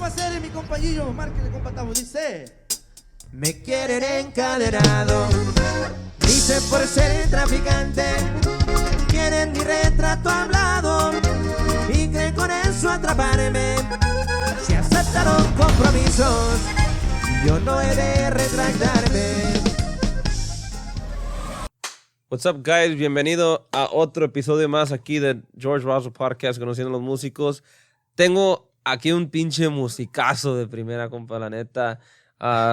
va a ser mi compañero, márquele, compa, estamos, dice. Me quieren encadenado, dice por ser traficante, quieren mi retrato hablado y creen con eso atraparme. Si aceptaron compromisos, yo no he de retractarme. What's up, guys? Bienvenido a otro episodio más aquí de Jorge Razo Podcast, Conociendo los Músicos. Tengo aquí un pinche musicazo de primera, compa, la neta.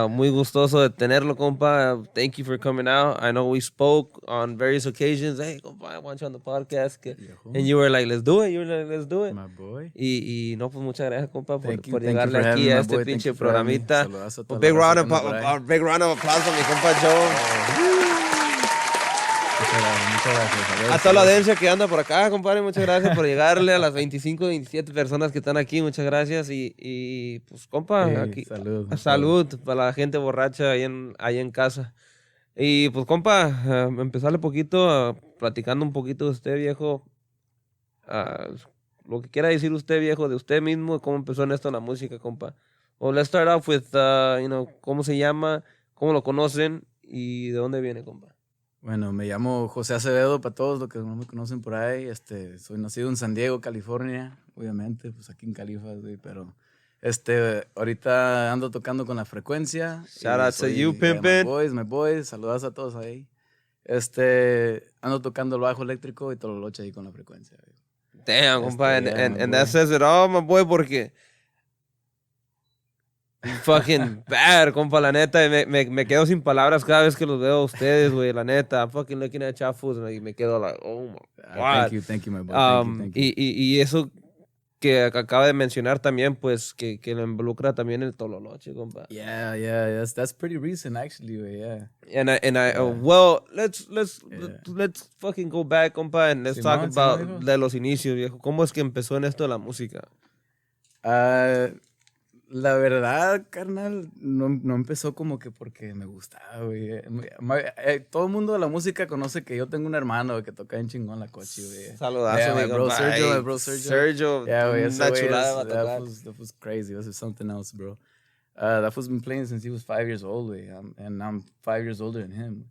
Muy gustoso de tenerlo, compa. Thank you for coming out. I know we spoke on various occasions. Hey, compa, I want you on the podcast. And you were like, let's do it. You were like, let's do it. My boy. Y no, pues muchas gracias, compa, por Thank llegarle you aquí a me, este boy. pinche Thank you for having me. programita. Saludazo a toda Big la round, raza que anda por ahí. big round of applause a mi compa Joe. Muchas gracias. A toda la audiencia que anda por acá, compadre, muchas gracias por llegarle. A las 25, 27 personas que están aquí, muchas gracias. Y pues, compa, Sí, aquí. salud. Salud para la gente borracha ahí en casa. Y pues, compa, empezarle poquito, platicando un poquito de usted, viejo. Lo que quiera decir usted, viejo, de usted mismo, cómo empezó en esto la música, compa. Well, let's start off with, cómo se llama, cómo lo conocen y de dónde viene, compa. Bueno, me llamo José Acevedo, para todos los que no me conocen por ahí. Soy nacido en San Diego, California, obviamente, pues aquí en Califas, güey, pero ahorita ando tocando con la Frequencia. Shout out to you, pimpin'. My boys, saludas a todos ahí. Ando tocando el bajo eléctrico y todo lo loche ahí con la Frequencia, güey. Damn, compa, and that boy. says it all, my boy, porque fucking bad, compa, la neta, me quedo sin palabras cada vez que los veo a ustedes, güey, la neta. I'm fucking looking at chafus y me quedo like, oh my God. Thank you, my boy. Thank you. Y eso que acaba de mencionar también, pues, que le involucra también el tololoche, compa. Yeah, that's pretty recent, actually, güey, yeah. Well, let's fucking go back, compa, and let's talk about viejo. de los inicios, viejo. ¿Cómo es que empezó en esto de la música? La verdad, carnal, no empezó como que porque me gustaba, güey. Todo el mundo de la música conoce que yo tengo un hermano que toca en chingón la coche, güey. Saludazo, Yeah, mi my bro compa. Sergio, Ay, my bro Sergio. Sergio, Yeah, güey, ese una güey chulada va a that tocar. was crazy. That was something else, bro. That was been playing since he was 5 years old, güey. And I'm 5 years older than him.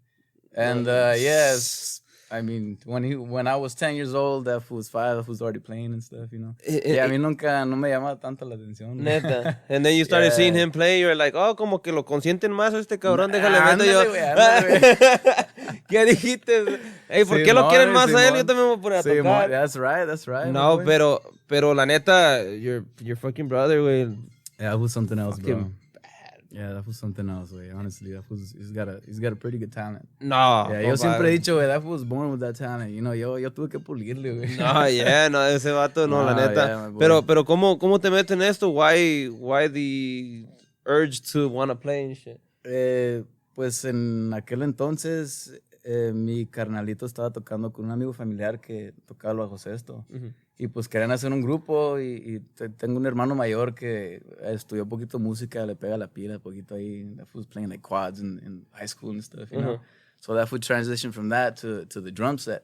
And yes, I mean, when I was 10 years old, that fool was 5, that fool was already playing and stuff, you know. Yeah, a mí nunca, no me llamaba tanto la atención. Neta. And then you started seeing him play, you're like, oh, como que lo consienten más a este cabrón, déjale meto Ándale, yo. güey, ándale, güey. ¿Qué dijiste? Hey, ¿por qué lo quieren más a él? Yo también me voy a poner a tocar. That's right. No, my boy. pero la neta, your fucking brother, güey. Yeah, that was something else, bro. Fucking Yeah, that was something else, güey. Honestly, he's got a pretty good talent. No. Yeah, yo siempre he dicho, güey, that was born with that talent. You know, yo tuve que pulirle, güey. No, ese vato, no, la neta. Yeah, my boy. Pero ¿cómo te meten en esto? Why the urge to want to play and shit? Pues en aquel entonces, mi carnalito estaba tocando con un amigo familiar que tocaba el bajo sexto. Ujú. Y pues querían hacer un grupo y tengo un hermano mayor que estudió un poquito música, le pega la pila un poquito ahí. That was playing like quads in high school and stuff, you know. So that would transition from that to the drum set.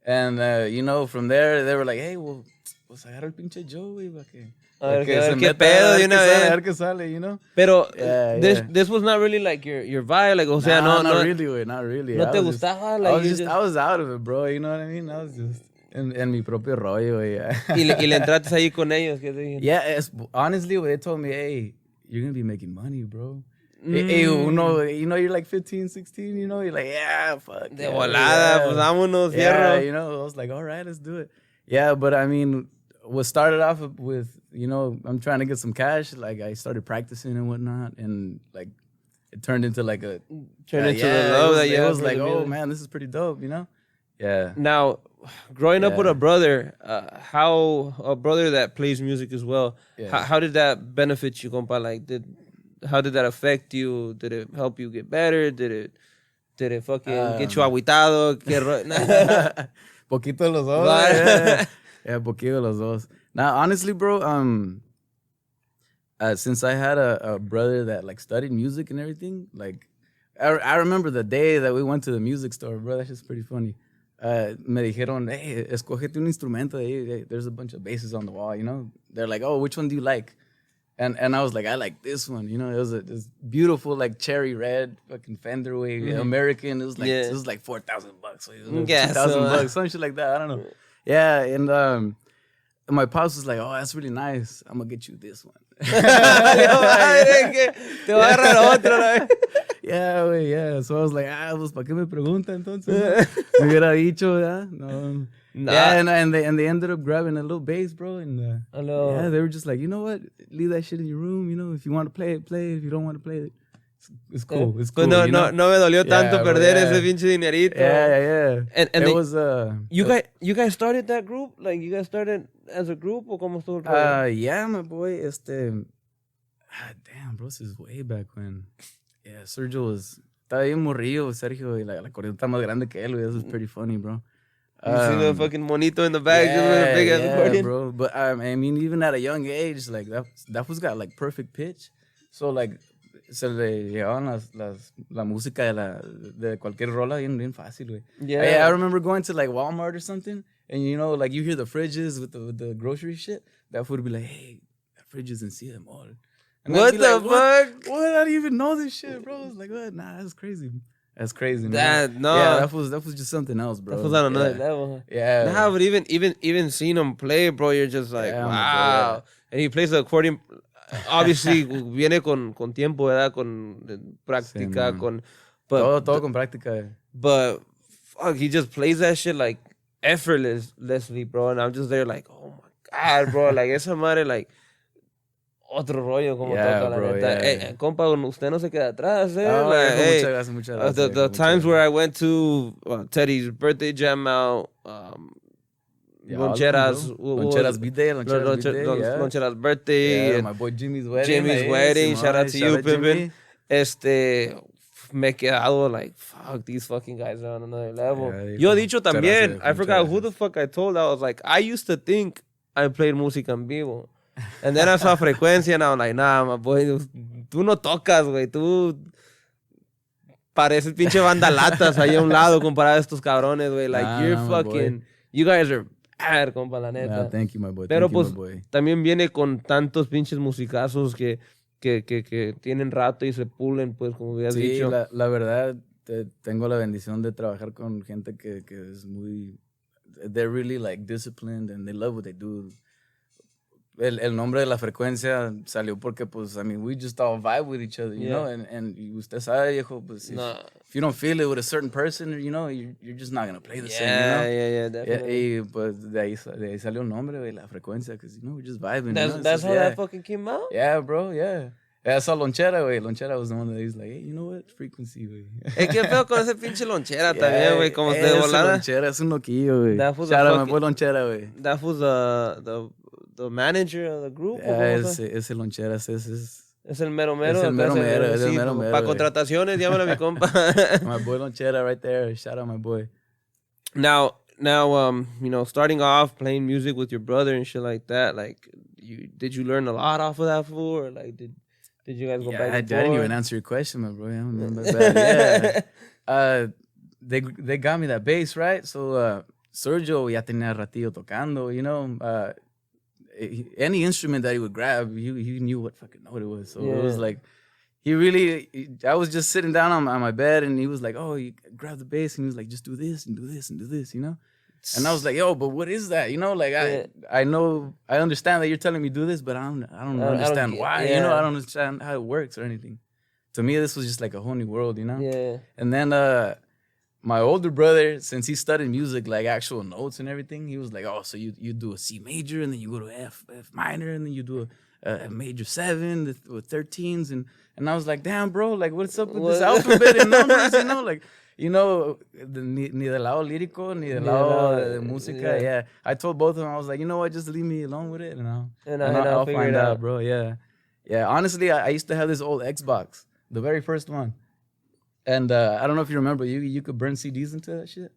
And, you know, from there, they were like, hey, well, pues agarra el pinche Joe, güey, para que... A ver se qué meta, pedo de una vez. A ver qué sale, you know. Pero Yeah. this was not really like your vibe, like, o sea, Nah, no not really, güey, not really. no I te was just- gustaba, like, I was out of it, bro, you know what I mean? I was just en mi propio rollo, güey. y le entraste ahí con ellos, ¿qué te dije? Yeah, honestly, they told me, hey, you're going to be making money, bro. Hey, uno, you know, you're like 15, 16, you know, you're like, yeah, fuck. De yeah, volada, yeah. pues vámonos, Yeah, fierro. you know, I was like, all right, let's do it. Yeah, but I mean, what started off with, you know, I'm trying to get some cash. Like, I started practicing and whatnot, and like, it turned into like a... Turned into the love that you It have was for like, the oh, music. man, this is pretty dope, you know? Yeah. Now, growing up with Yeah. a brother, how a brother that plays music as well, Yeah. how did that benefit you, compa? Like, how did that affect you? Did it help you get better? Did it fucking get you agüitado? Poquito de los dos. Right. Yeah, poquito de los dos. Now, honestly, bro, since I had a brother that like studied music and everything, like I remember the day that we went to the music store, bro. That's just pretty funny. Me dijeron, hey, escógete un instrumento. Hey, there's a bunch of basses on the wall, you know? They're like, oh, which one do you like? And I was like, I like this one. You know, it was this beautiful, like cherry red, fucking Fender way, American. It was like $4,000. So it was like $2,000, some shit like that. I don't know. Yeah, and my pops was like, oh, that's really nice. I'm gonna get you this one. Yeah. So I was like, pues, ¿para qué me pregunta entonces? Me hubiera dicho, ¿ya? No. Nah. Yeah, and they ended up grabbing a little bass, bro. And yeah, they were just like, you know what? Leave that shit in your room. You know, if you want to play it, play it. If you don't want to play it, it's cool. It's cool. No me dolió tanto perder ese pinche dinerito. Yeah. And it was you guys started that group? Like you guys started as a group or cómo estuvo el rollo? Yeah, my boy. Damn, bro, this is way back when. Yeah, Sergio estaba bien morrillo, Sergio, y la acordeón está más grande que él, güey. This was pretty funny, bro. You see the fucking monito in the back, just with a big ass accordion? Bro. But I mean, even at a young age, like that was got like perfect pitch. So like se le llevaban la música de cualquier rola bien fácil, güey. Yeah. I remember going to like Walmart or something, and you know, like you hear the fridges with the grocery shit. That food would be like, hey, that fridge is in CMO. What the fuck? What? I didn't even know this shit, bro. I was like, what? Nah, that's crazy. That's crazy, man. Yeah, that was just something else, bro. That was on another level. Yeah. Nah, but even seeing him play, bro, you're just like, wow. And he plays the accordion. Obviously, viene con tiempo, ¿verdad? Con práctica, sí, todo con práctica. But fuck, he just plays that shit like effortlessly, bro. And I'm just there like, oh my God, bro. Like, esa madre, like, otro rollo como toca, la neta. Compa, usted no se queda atrás, Muchas gracias. The times where I went to Teddy's birthday jam out, Lonchera's birthday, my boy Jimmy's wedding. Shout out to you, Pimpin. Me he quedado like, fuck, these fucking guys are on another level. Yo dicho también, I forgot who the fuck I told. I was like, I used to think I played música en vivo. And then I saw Frequencia and I was like, nah, my boy, tú no tocas, güey. Tú pareces pinche bandalatas ahí a un lado comparado a estos cabrones, güey. Like, you're fucking... You guys are bad, compa, la neta. Nah, thank you, my boy. Pero pues también viene con tantos pinches musicazos que tienen rato y se pulen, pues, como habías dicho. Sí, la verdad, tengo la bendición de trabajar con gente que es muy... They're really, like, disciplined and they love what they do. El nombre de la frecuencia salió porque, pues, I mean, we just all vibe with each other, you know? And usted sabe, viejo, pues, if you don't feel it with a certain person, you know, you're just not going to play the same, you know? Yeah, definitely. Y, pues, de ahí salió el nombre, de la frecuencia, because, you know, we're just vibing. That's how that fucking came out? Yeah, bro, yeah. I saw Lonchera, güey. Lonchera was the one that he's like, hey, you know what? Frequency, güey. ¿Qué feo con ese pinche Lonchera también, güey? Como de volada. Lonchera es un loquillo, güey. Shout out, my boy Lonchera, güey. That was the manager of the group? Ese Lonchera, es el mero mero. Es el mero mero. Para contrataciones, llámalo a mi compa. My boy Lonchera right there. Shout out, my boy. Now, you know, starting off playing music with your brother and shit like that, like, did you learn a lot off of that fool? Or, like, did you guys go back and forth? I didn't even answer your question, my bro. I remember that. Yeah. They got me that bass, right? So, Sergio ya tenía ratillo tocando, you know. Any instrument that he would grab, he knew what fucking note it was. So it was like, I was just sitting down on my bed and he was like, oh, you grab the bass. And he was like, just do this and do this and do this, you know? And I was like, yo, but what is that? You know, like, I understand that you're telling me do this, but I don't understand why, you know? I don't understand how it works or anything. To me, this was just like a whole new world, you know? Yeah. And then, my older brother, since he studied music, like actual notes and everything, he was like, oh, so you do a C major and then you go to F minor and then you do a major 7 with 13s. And I was like, damn, bro, like, what's up with this alphabet and numbers, you know? Like, you know, ni del lado lírico, ni del lado de música. Yeah. I told both of them, I was like, you know what, just leave me alone with it and I'll find out, bro. Yeah. Yeah, honestly, I used to have this old Xbox, the very first one. And I don't know if you remember, you could burn CDs into that shit.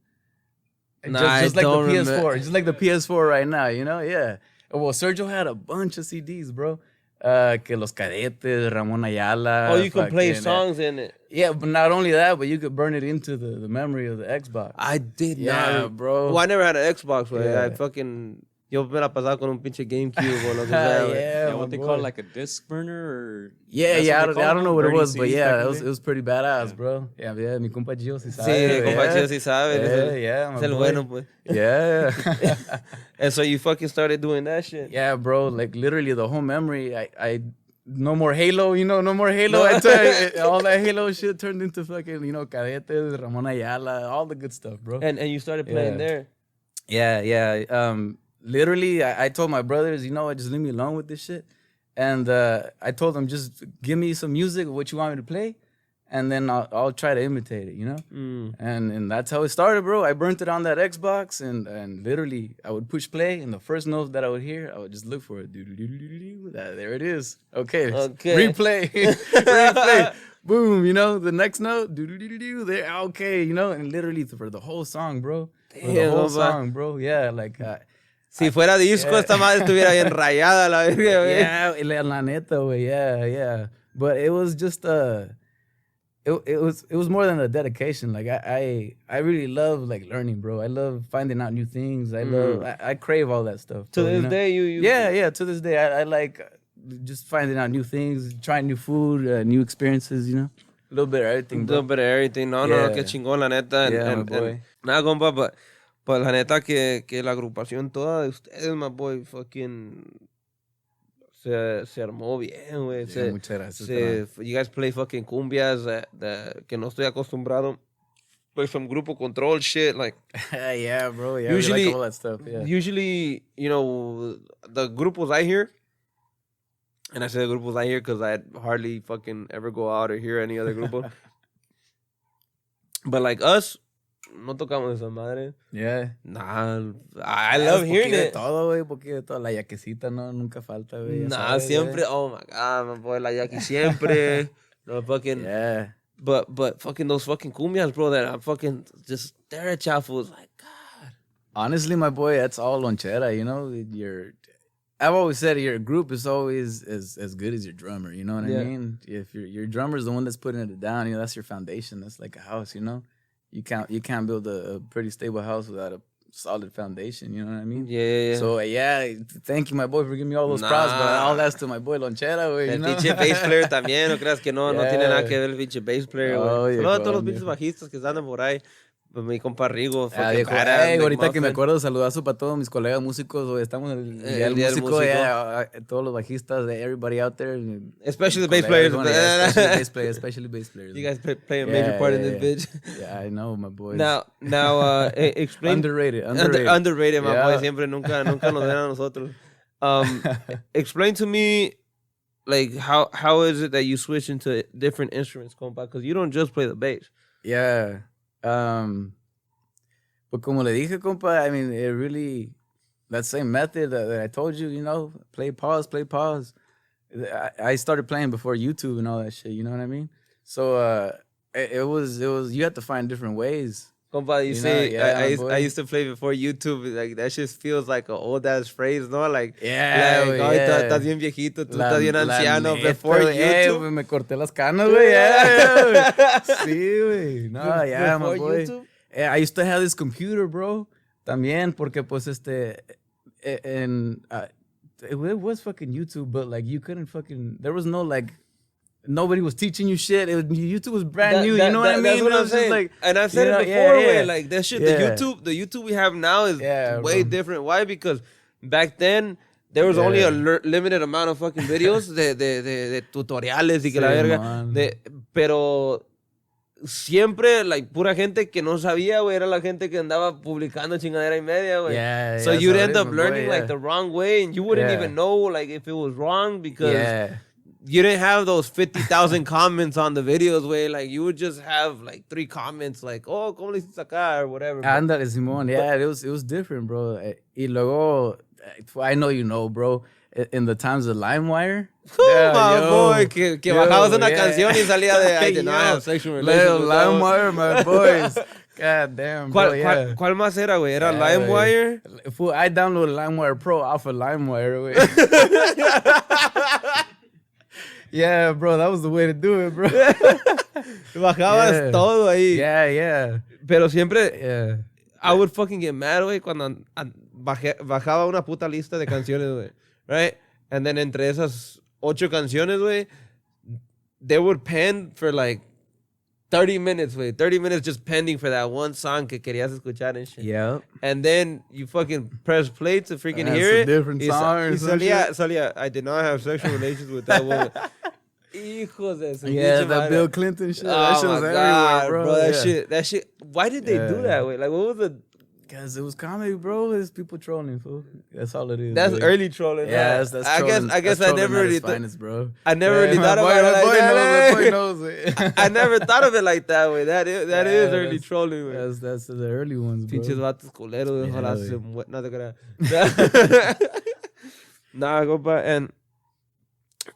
Just like the PS4. Remember. Just like the PS4 right now, you know? Yeah. Well, Sergio had a bunch of CDs, bro. Que Los Cadetes, Ramon Ayala. Oh, you could play songs in it. Yeah, but not only that, but you could burn it into the memory of the Xbox. I did not. Yeah, bro. Well, I never had an Xbox, right? I fucking... Yo me la pasaba con un pinche GameCube o lo que sea, güey. Yeah, what they call like a disc burner or Yeah, I don't know what it Burning was, but CDs yeah, back in it was pretty badass, bro. Yeah, mi compa Gio sí sabe. Sí, compa yeah. Chido sí sabe. Yeah, Es my el boy. bueno, pues. Yeah. And so you fucking started doing that shit. Yeah, bro, like literally the whole memory, I no more Halo, no more Halo. I tell you, all that Halo shit turned into fucking, Cadetes, Ramon Ayala, all the good stuff, bro. And you started playing there. Yeah. Literally, I told my brothers, just leave me alone with this shit. And I told them, just give me some music, what you want me to play, and then I'll try to imitate it, And that's how it started, bro. I burnt it on that Xbox, and literally, I would push play, and the first note that I would hear, I would just look for it. There it is. Okay. Replay. Replay. Boom, the next note, there, okay, and literally for the whole song, bro. For the whole song, bro. Yeah, like... Si fuera disco, esta madre estuviera bien rayada, la verga, güey. Yeah, la neta, güey. Yeah. But it was just it was more than a dedication. Like I really love like learning, bro. I love finding out new things. I crave all that stuff. To bro, this day, you Yeah. To this day, I like just finding out new things, trying new food, new experiences. A little bit of everything, bro. A little bit of everything. No, qué chingón, la neta. My boy. Nada, compa, pues la neta que la agrupación toda de ustedes, my boy, fucking se armó bien, güey. Yeah, muchas gracias. You guys play fucking cumbias que no estoy acostumbrado. Play some grupo control shit, like. Yeah, bro. Yeah, usually, we like all that stuff. Yeah. Usually, the grupos I hear, and I say the grupos I hear because I hardly fucking ever go out or hear any other grupo. But like us, no tocamos esa madre. Yeah. Nah, I love hearing it. Todo, güey, porque de toda la yaquecita, no, nunca falta, güey. Nah, siempre, oh my God, my boy, la yaqui siempre. No fucking, yeah. But fucking those fucking cumbias, bro, that I'm fucking just stare at y'all fools like, God. Honestly, my boy, that's all lonchera, I've always said your group is always as good as your drummer, you know what I mean? If your drummer's the one that's putting it down, that's your foundation. That's like a house, You can't build a pretty stable house without a solid foundation, you know what I mean? Yeah. So, thank you, my boy, for giving me all those props, but all that's to my boy Lonchera, güey, El pinche bass player también, no creas que no tiene nada que ver el pinche bass player, güey. Saludos a todos los pinches bajistas que andan por ahí. Pues mi compa Rigo, ahorita que me acuerdo, saludazo para todos mis colegas músicos, güey. Estamos en el día del músico, todos los bajistas, everybody out there. Especially the bass players. Especially bass players. You guys play a major part in this bitch. Yeah, I know, my boys. Now, explain. Underrated, my boy. Siempre nunca nos ven a nosotros. Explain to me, like, how is it that you switch into different instruments, compa? Because you don't just play the bass. Yeah. But como le dije, compa, I mean, it really, that same method that I told you, play, pause. I started playing before YouTube and all that shit, you know what I mean? So, it was, you had to find different ways. Compa, I used to play before YouTube. Like, that shit feels like an old-ass phrase, ¿no? Like, estás bien viejito, tú estás bien anciano. Before YouTube. Me corté las canas, güey. Sí, güey. No, my boy. YouTube? I used to have this computer, bro. También, porque, pues, it was fucking YouTube, but, like, you couldn't fucking, there was no, like, nobody was teaching you shit. YouTube was brand new. You know what I mean? That's what I'm saying. Like, and I've said it before, way. Like that shit. Yeah. The YouTube we have now is way different. Why? Because back then there was only a limited amount of fucking videos de tutoriales y que la verga. Pero siempre, like, pura gente que no sabía, güey, era la gente que andaba publicando chingadera y media, güey. Yeah, so you'd end up learning like the wrong way, and you wouldn't even know like if it was wrong because. You didn't have those 50,000 comments on the videos, way. Like, you would just have, like, 3 comments, like, oh, ¿cómo le hiciste acá? Or whatever. Ándale, Simón. Yeah, it was different, bro. Y luego, I know you know, bro, in the times of LimeWire. Boy, que bajabas una canción y salía de, I did not have sexual relations. LimeWire, my boys. God damn, bro, ¿Cuál más era, güey? ¿Era LimeWire? I downloaded LimeWire Pro off of LimeWire, güey. Yeah, bro, that was the way to do it, bro. Bajabas todo ahí. Yeah. Pero siempre, I would fucking get mad, güey, cuando bajaba una puta lista de canciones, güey. Right? And then entre esas 8 canciones, güey, they would pen for like 30 minutes, güey. 30 minutes just pending for that one song que querías escuchar and shit. Yeah. And then you fucking press play to freaking That's hear a it. different song or some salía, I did not have sexual relations with that woman. Hijos de su Yeah, pinche that madre. Bill Clinton shit. Oh That shit my was God, everywhere, bro. That shit. Why did they do that, way? Like, what was the? Because it was comedy, bro. It's people trolling, fool. That's all it is. That's really. early trolling. Yeah, huh? that's I trolling. guess That's I never trolling at really its finest, bro. I never really thought about it like that. that. My boy knows it. I never thought of it like that, way. That is early that's- trolling, way. That's the early ones, bro. Pinches vatos culeros, Yeah, ojalá güey. se no te creas. Nah, compa. And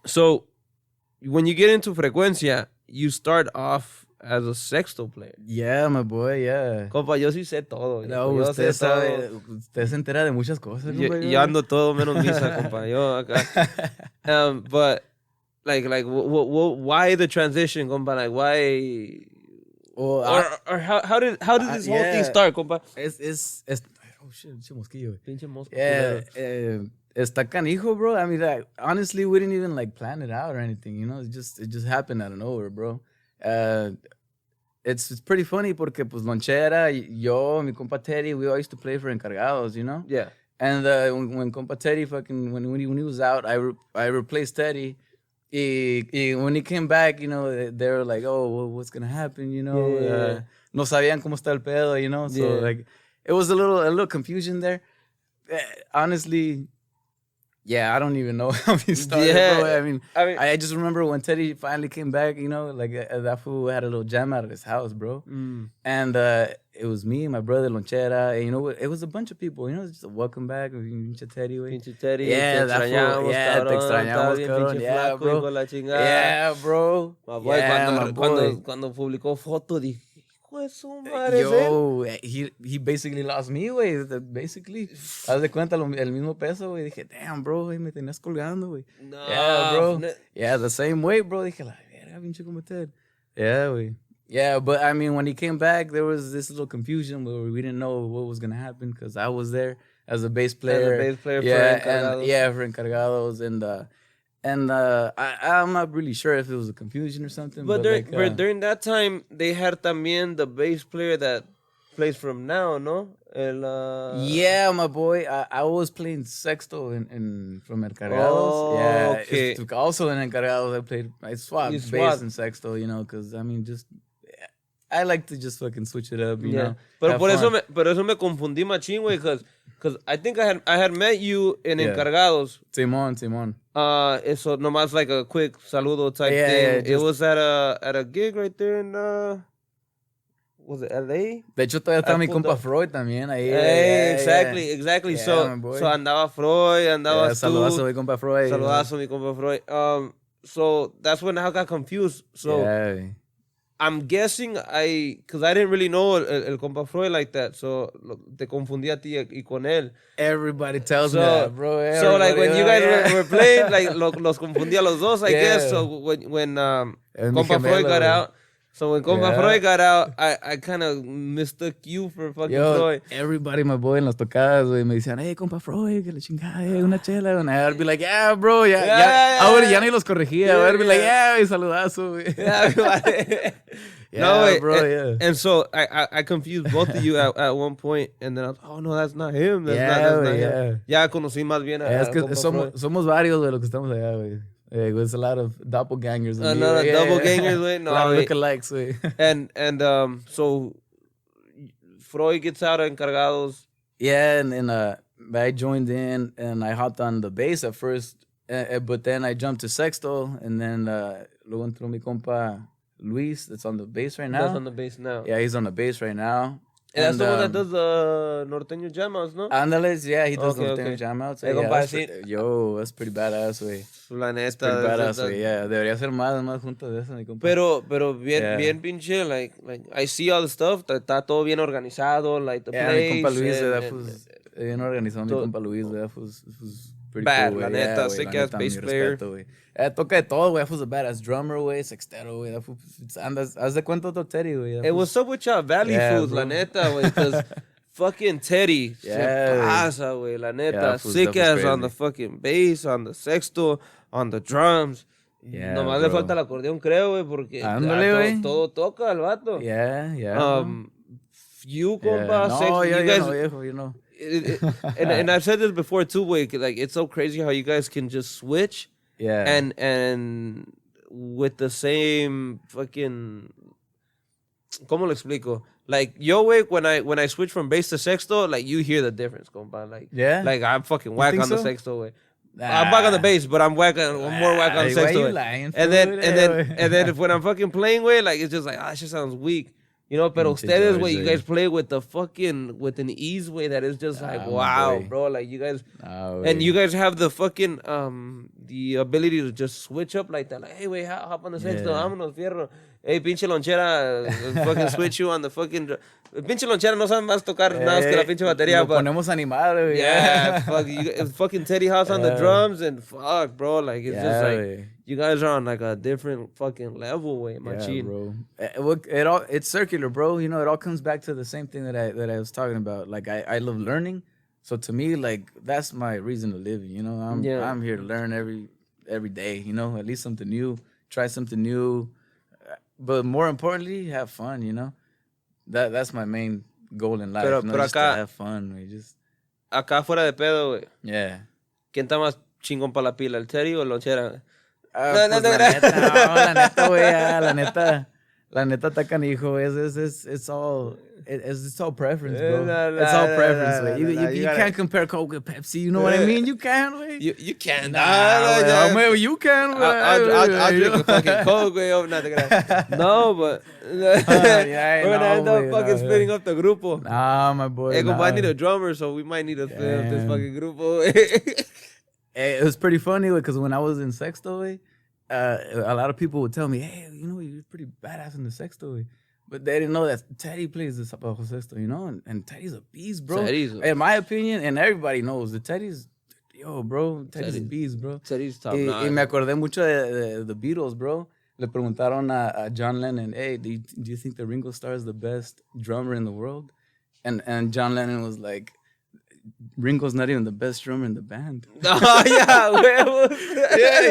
so, when you get into Frequencia, you start off as a sexto player. Yeah, my boy, yeah. Compa, yo sí sé todo. No, yo usted sé todo. sabe, usted se entera de muchas cosas, Yo, compa, yo ando todo menos misa, compa. Yo acá. But, like, why the transition, compa? Like, why? Well, Or how did this whole thing yeah. start, compa? es oh shit, mosquillo. Pinche mosca. Yeah, culera. está canijo, bro. I mean, like, honestly, we didn't even like plan it out or anything, you know. It just happened out of nowhere, bro. It's pretty funny porque pues Lonchera, yo, mi compa Teddy, we all used to play for Encargados, you know. Yeah. And when compa Teddy fucking when he was out, I replaced Teddy. Y when he came back, you know, they were like, oh, well, what's gonna happen, you know? Yeah. No sabían cómo está el pedo, you know. So Yeah. like, it was a little confusion there. Honestly, yeah, I don't even know how he started, Yeah. bro. I mean, I mean- I just remember when Teddy finally came back, you know, like that fool had a little jam out at his house, bro. And it was me, my brother Lonchera, and you know, it was a bunch of people, you know, just a welcome back, pinche Teddy, güey. Pinche Teddy, Yeah, te that extrañamos, fool, yeah, cabrón. te extrañamos, Estaba bien cabrón. pinche Yeah, flaco, bro. hijo de la chingada. Yeah, bro. My boy, Yeah, my boy. cuando publicó foto, dije, hijo de su madre, ¿es él? Yo, he basically lost me, güey. Basically, haz de cuenta el mismo peso, güey. Dije, damn, bro, güey, me tenías colgando, güey. No, Yeah, bro. ne- Yeah, the same way, bro. Dije, la verga, pinche como Ted. Yeah, güey. Yeah, but I mean, when he came back, there was this little confusion where we didn't know what was gonna happen because I was there as a bass player. for Yeah, Encargados. and yeah, for Encargados, and I'm not really sure if it was a confusion or something. But like, during that time, they had también the bass player that plays from now, ¿no? yeah, my boy. I was playing sexto in from Encargados. Oh, yeah, okay. Also in Encargados, I swapped You bass swapped. and sexto, you know, because I mean, I like to just fucking switch it up, you know. Pero have por fun. eso me confundí machín, güey, because I think I had met you in Yeah. Encargados. Simón. Eso nomás like a quick saludo type Yeah, thing. yeah, It just- was at a gig right there in was it LA? De hecho, todavía está Al mi punto- compa Freud también ahí. Hey, yeah. exactly. Yeah, So my boy. andaba Freud, andaba Yeah, saludazo, mi compa Freud. Saludazo, mi compa Freud. So that's when I got confused. So Yeah. I'm guessing because I didn't really know el compa Freud like that. So te confundí a ti y con él. Everybody tells So, me that, bro. So like when you guys Everybody, were playing, like los confundí a los dos, I Yeah. guess. So when Es mi compa Freud gemelo, got güey. out. So when compa Yeah. Freud got out, I kind of mistook you for fucking Yo, Freud. everybody, my boy, en las tocadas, güey, me decían, hey, compa Freud, que le chingada, una chela. And I'd be like, yeah, bro, Yeah. Ahora ya ni los corregía. Yeah, I'd be like, yeah. yeah, güey, saludazo, güey. Yeah, Yeah, wait, bro, and, yeah. and so I confused both of you at one point, and then I was, oh no, that's not him. That's Yeah, not güey, him. Ya conocí más bien a Es que compa Freud. somos varios, güey, los que estamos allá, güey. There's a lot of doppelgangers. in A me, lot of güey. doppelgangers, güey. No, A lot of güey. lookalikes, güey. And so Freud gets out of Encargados. Yeah, and I joined in and I hopped on the bass at first, but then I jumped to sexto, and then luego entró mi compa Luis, that's on the bass right now. That's on the bass now. Yeah, he's on the bass right now. And that's the one that um, does the Norteño Jam-Outs, ¿no? Ándales, yeah, he does Okay, the okay. jam outs. Hey, Yeah, compa, that's sí. yo, that's pretty badass, güey. La Pretty neta. badass, that- güey. Yeah, debería ser más juntos de eso, mi compa. Pero bien, Yeah. bien pinche, like I see all the stuff, está todo bien organizado, like the Yeah, place. mi compa Luis, and- that and- was bien organizado, mi todo- compa Luis, that was pretty Bad, cool, la güey. neta, Yeah, güey, sick la ass neta, bass mi player. respeto, güey. Toca de todo, güey. That was a badass drummer, güey, sextero, güey. That haz de cuenta otro Teddy, güey. Hey, what's up with y'all Valley Yeah, foods, la bro. neta, güey? Because fucking Teddy se pasa, güey, la neta. Sick ass on the fucking bass, on the sexto, on the drums. Yeah, Nomás le falta el acordeón, creo, güey, porque todo toca el vato. Yeah. You, compa, sexto, you guys... you know. And I've said this before, too, güey, like, it's so crazy how you guys can just switch. Yeah. And with the same fucking... ¿Cómo lo explico? Like, yo, güey, when I switch from bass to sexto, like, you hear the difference, compa. Like, like I'm fucking whack on the sexto, güey. I'm whack on the bass, but I'm more whack on the sexto. Why you lying? And then when I'm fucking playing, güey, like, it's just like, it just sounds weak. You know, pero ustedes, güey, you guys play with with an ease, way that is just like, wow, bro. Like, you guys, and you guys have the fucking, the ability to just switch up like that. Like, hey, wait, hop on the sexto, vámonos, fierro. Hey, pinche lonchera, fucking switch you on the fucking... Pinche lonchera no sabe más tocar nada más que la pinche batería. Lo ponemos animado, güey. Yeah, fucking Teddy House on the drums, and fuck, bro. Like, it's just like, you guys are on like a different fucking level, way, machine. Bro. It's circular, bro. You know, it all comes back to the same thing that I was talking about. Like, I love learning. So to me, like, that's my reason to live, you know? I'm here to learn every day, you know? At least something new. Try something new. But more importantly, have fun, you know? That's my main goal in life. Pero just acá, to have fun, güey. Acá fuera de pedo, güey. Yeah. ¿Quién está más chingón para la pila, el Teddy o el lonchera? La neta, güey. La neta está canijo. It's all preference, bro. It's all preference, güey. You can't compare Coke with Pepsi. You know what I mean? You can't, güey. You can't. You can, güey. I'll drink a fucking Coke, güey. No, but we're gonna end up fucking splitting up the grupo. Nah, my boy. Hey, I need a drummer, so we might need to split up this fucking grupo. It was pretty funny, because when I was in sexto, güey, a lot of people would tell me, hey, you know, you're pretty badass in the sexto, güey. But they didn't know that Teddy plays the bajo sexto, you know? And Teddy's a beast, bro. In my opinion, and everybody knows, Teddy's a beast, bro. Teddy's top notch. Y me acordé mucho de the Beatles, bro. Le preguntaron a John Lennon, hey, do you think that Ringo Starr is the best drummer in the world? And John Lennon was like, Ringo's not even the best drummer in the band. Oh, yeah,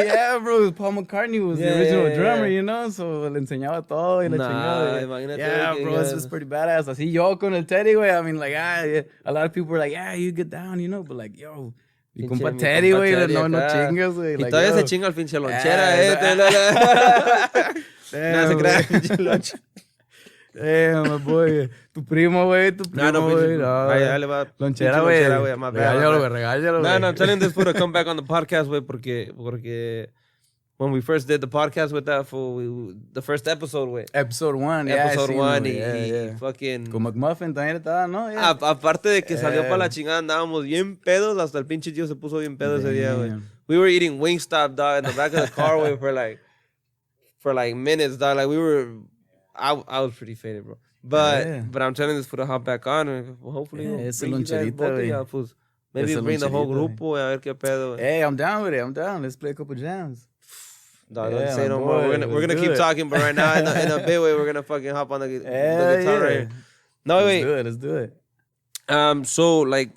yeah, bro. Paul McCartney was the original drummer, you know? So le enseñaba todo y la chingada. Imagínate. Yeah, bro, this is pretty badass. Así yo con el Teddy, güey. I mean, like, a lot of people were like, yeah, you get down, you know? But like, yo, mi compa Teddy, güey, no chingas, güey. Y todavía se chinga el pinche lonchera, No se crea, pinche lonchera. My boy. Tu primo, güey. No. Ahí le va. Lonchera, güey. Regáñalo, güey. No, I'm telling this fool to come back on the podcast, güey, porque when we first did the podcast with that fool, the first episode, güey. Episode 1, Episode 1, y fucking... Con McMuffin también estaba, ¿no? Aparte de que salió para la chingada, andábamos bien pedos, hasta el pinche tío se puso bien pedo ese día, güey. We were eating Wingstop, dog, in the back of the car, güey, for like minutes, dog. Like, we were... I was pretty faded, bro. But I'm telling this fool to hop back on, and hopefully bring you guys both of y'all fools. Maybe bring the whole grupo, a ver qué pedo. Hey, I'm down with it. I'm down. Let's play a couple jams. Dog, don't say no more. We're gonna keep talking, but right now in a bit way we're gonna fucking hop on the guitar right here. No, wait. Let's do it. So like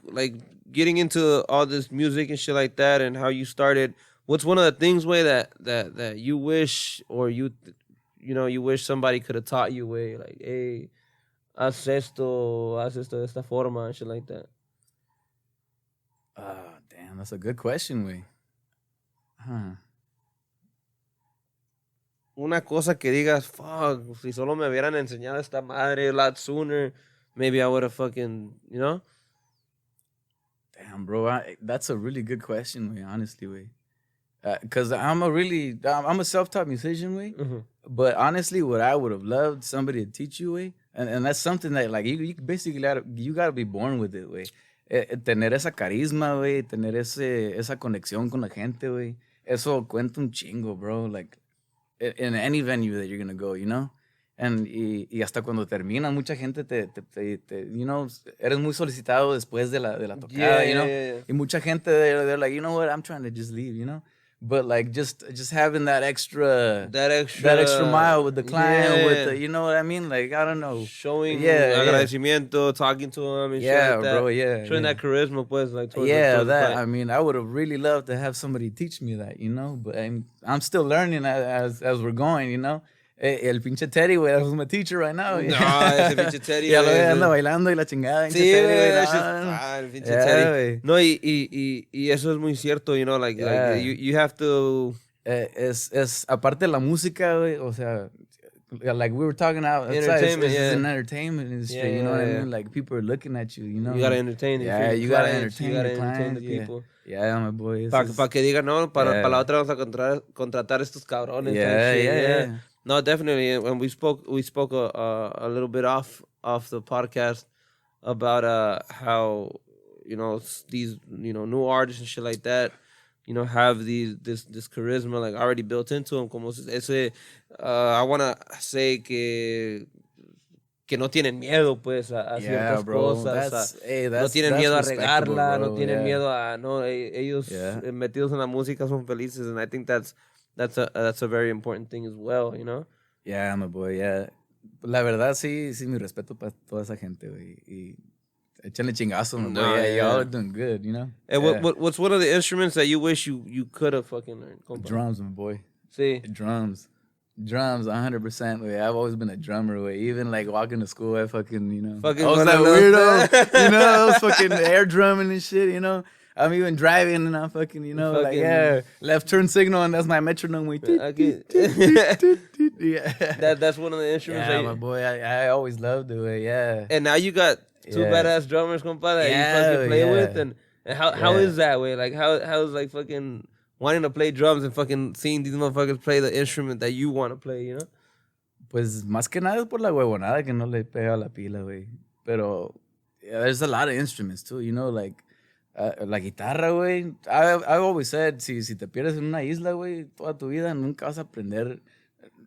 getting into all this music and shit like that, and how you started. What's one of the things, way that you wish, or you wish somebody could have taught you, way, like, hey, haz esto de esta forma, and shit like that? Damn, that's a good question, way. Una cosa que digas, fuck, si solo me hubieran enseñado esta madre a lot sooner, maybe I would have fucking, you know? Damn, bro, that's a really good question, way, honestly, way. Because I'm a self-taught musician, way. Mm-hmm. But honestly, what I would have loved somebody to teach you, way, and that's something that, like, you basically gotta be born with it, way. Tener esa carisma, way, tener esa conexión con la gente, way. Eso cuenta un chingo, bro. Like, in any venue that you're gonna go, you know? And y hasta cuando termina, mucha gente te you know, eres muy solicitado después de la tocada, you know? Yeah. Y mucha gente, they're like, you know what, I'm trying to just leave, you know? But like just having that extra mile with the client, with the, you know what I mean? Like, I don't know, showing agradecimiento, talking to him, and shit like that. Bro, showing that charisma, pues, like towards that. I mean, I would have really loved to have somebody teach me that, you know. But I'm still learning as we're going, you know. El pinche Teddy, güey, that's my teacher right now. No, ese pinche Teddy, ya lo anda bailando y la chingada. Sí, güey, el pinche Teddy. No, y eso es muy cierto, you know, like you have to... Es aparte de la música, güey, o sea, like we were talking outside, it's an entertainment industry, you know what I mean? Like, people are looking at you, you know? You gotta entertain it. Yeah, you gotta entertain the people. Yeah, my boy. Para que digan, no, para la otra vamos a contratar estos cabrones. Yeah. No, definitely. And we spoke a little bit off the podcast about how, you know, these, you know, new artists and shit like that, you know, have this charisma like already built into them. Como ese, I want to say que no tienen miedo, pues, a ciertas cosas. No tienen miedo a regarla, no tienen miedo a... No, ellos metidos en la música son felices, and I think that's a very important thing as well, you know? Yeah, my boy, yeah. La verdad, sí, mi respeto para toda esa gente, güey. Y échale chingazo, my boy. Yeah, y'all are doing good, you know? And what's one of the instruments that you wish you could have fucking learned? Compa? Drums, my boy. Sí. Drums, 100%. Way. I've always been a drummer. Way. Even like walking to school, I fucking, you know, fucking I was that weirdo, you know, I was fucking air drumming and shit, you know. I'm even driving and I'm fucking, you know, like, left turn signal, and that's my metronome. That's one of the instruments. Yeah, my boy, I always loved it. Way. Yeah. And now you got two badass drummers, compa, that you fucking play with, and how is that way? Like, how's like fucking wanting to play drums and fucking seeing these motherfuckers play the instrument that you want to play, you know? Pues más que nada es por la huevonada que no le pega la pila, güey. Pero there's a lot of instruments too, you know, like la guitarra, güey. I've always said, si te pierdes en una isla, güey, toda tu vida nunca vas a aprender.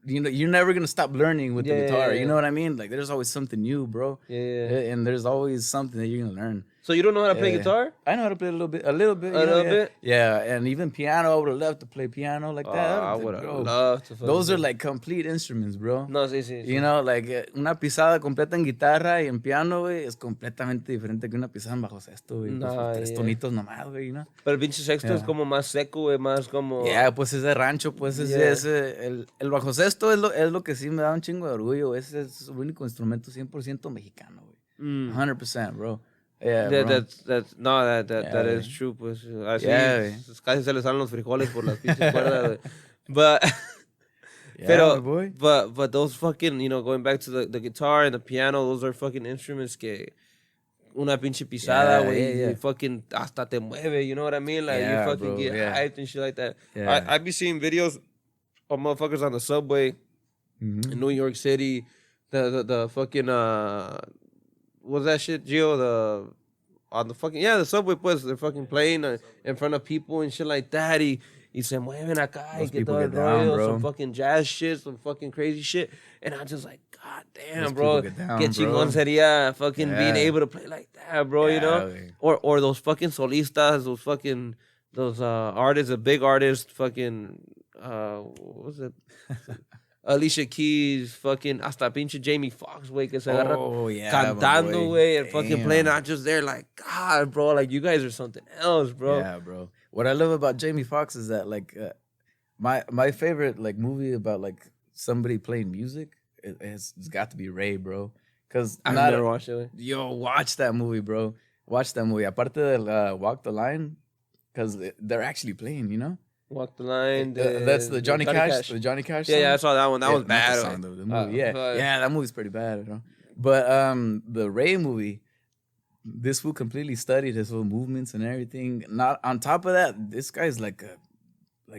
You know, you're never gonna stop learning with the guitar. You know what I mean? Like, there's always something new, bro. Yeah. And there's always something that you're gonna learn. So you don't know how to play guitar? I know how to play a little bit. Yeah, and even piano. I would have loved to play piano like that. I would have loved to. Those are like complete instruments, bro. No, sí. You know, like una pisada completa en guitarra y en piano, güey, es completamente diferente que una pisada en bajo sexto, güey. No, pues, tres tonitos nomás, güey, you know. Pero el pinche sexto es como más seco, güey, más como... Yeah, pues es de rancho, pues el bajo sexto es lo que sí me da un chingo de orgullo. Ese es el único instrumento 100% mexicano, güey. 100%, bro. Yeah, that is true, pues. Así, casi se les salen los frijoles por las pinches cuerdas, But, but those fucking, you know, going back to the guitar and the piano, those are fucking instruments que una pinche pisada, güey, fucking hasta te mueve, you know what I mean? Like, you fucking get hyped and shit like that. Yeah. I be seeing videos of motherfuckers on the subway in New York City, the fucking, what's that shit, Gio? The subway, pues, they're fucking playing in front of people and shit like that. Y se mueven acá y que todo el rollo, some fucking jazz shit, some fucking crazy shit. And I'm just like, God damn, bro. Que chingón sería fucking being able to play like that, bro, you know? Or those fucking solistas, those artists, the big artists, fucking, what was it? Alicia Keys, fucking, hasta pinche Jamie Foxx, güey, que se agarra cantando, güey, and fucking playing, not just there, like, God, bro, like, you guys are something else, bro. Yeah, bro. What I love about Jamie Foxx is that, like, my favorite, like, movie about, like, somebody playing music, it's got to be Ray, bro. Because I've never watched it. Yo, watch that movie, bro. Watch that movie. Aparte de Walk the Line, because they're actually playing, you know? Walk the Line. That's the Johnny Cash. The Johnny Cash song. Yeah, I saw that one. That was bad. Song, though, the movie. That movie's pretty bad, you know? But the Ray movie, this fool completely studied his whole movements and everything. Not on top of that, this guy's like a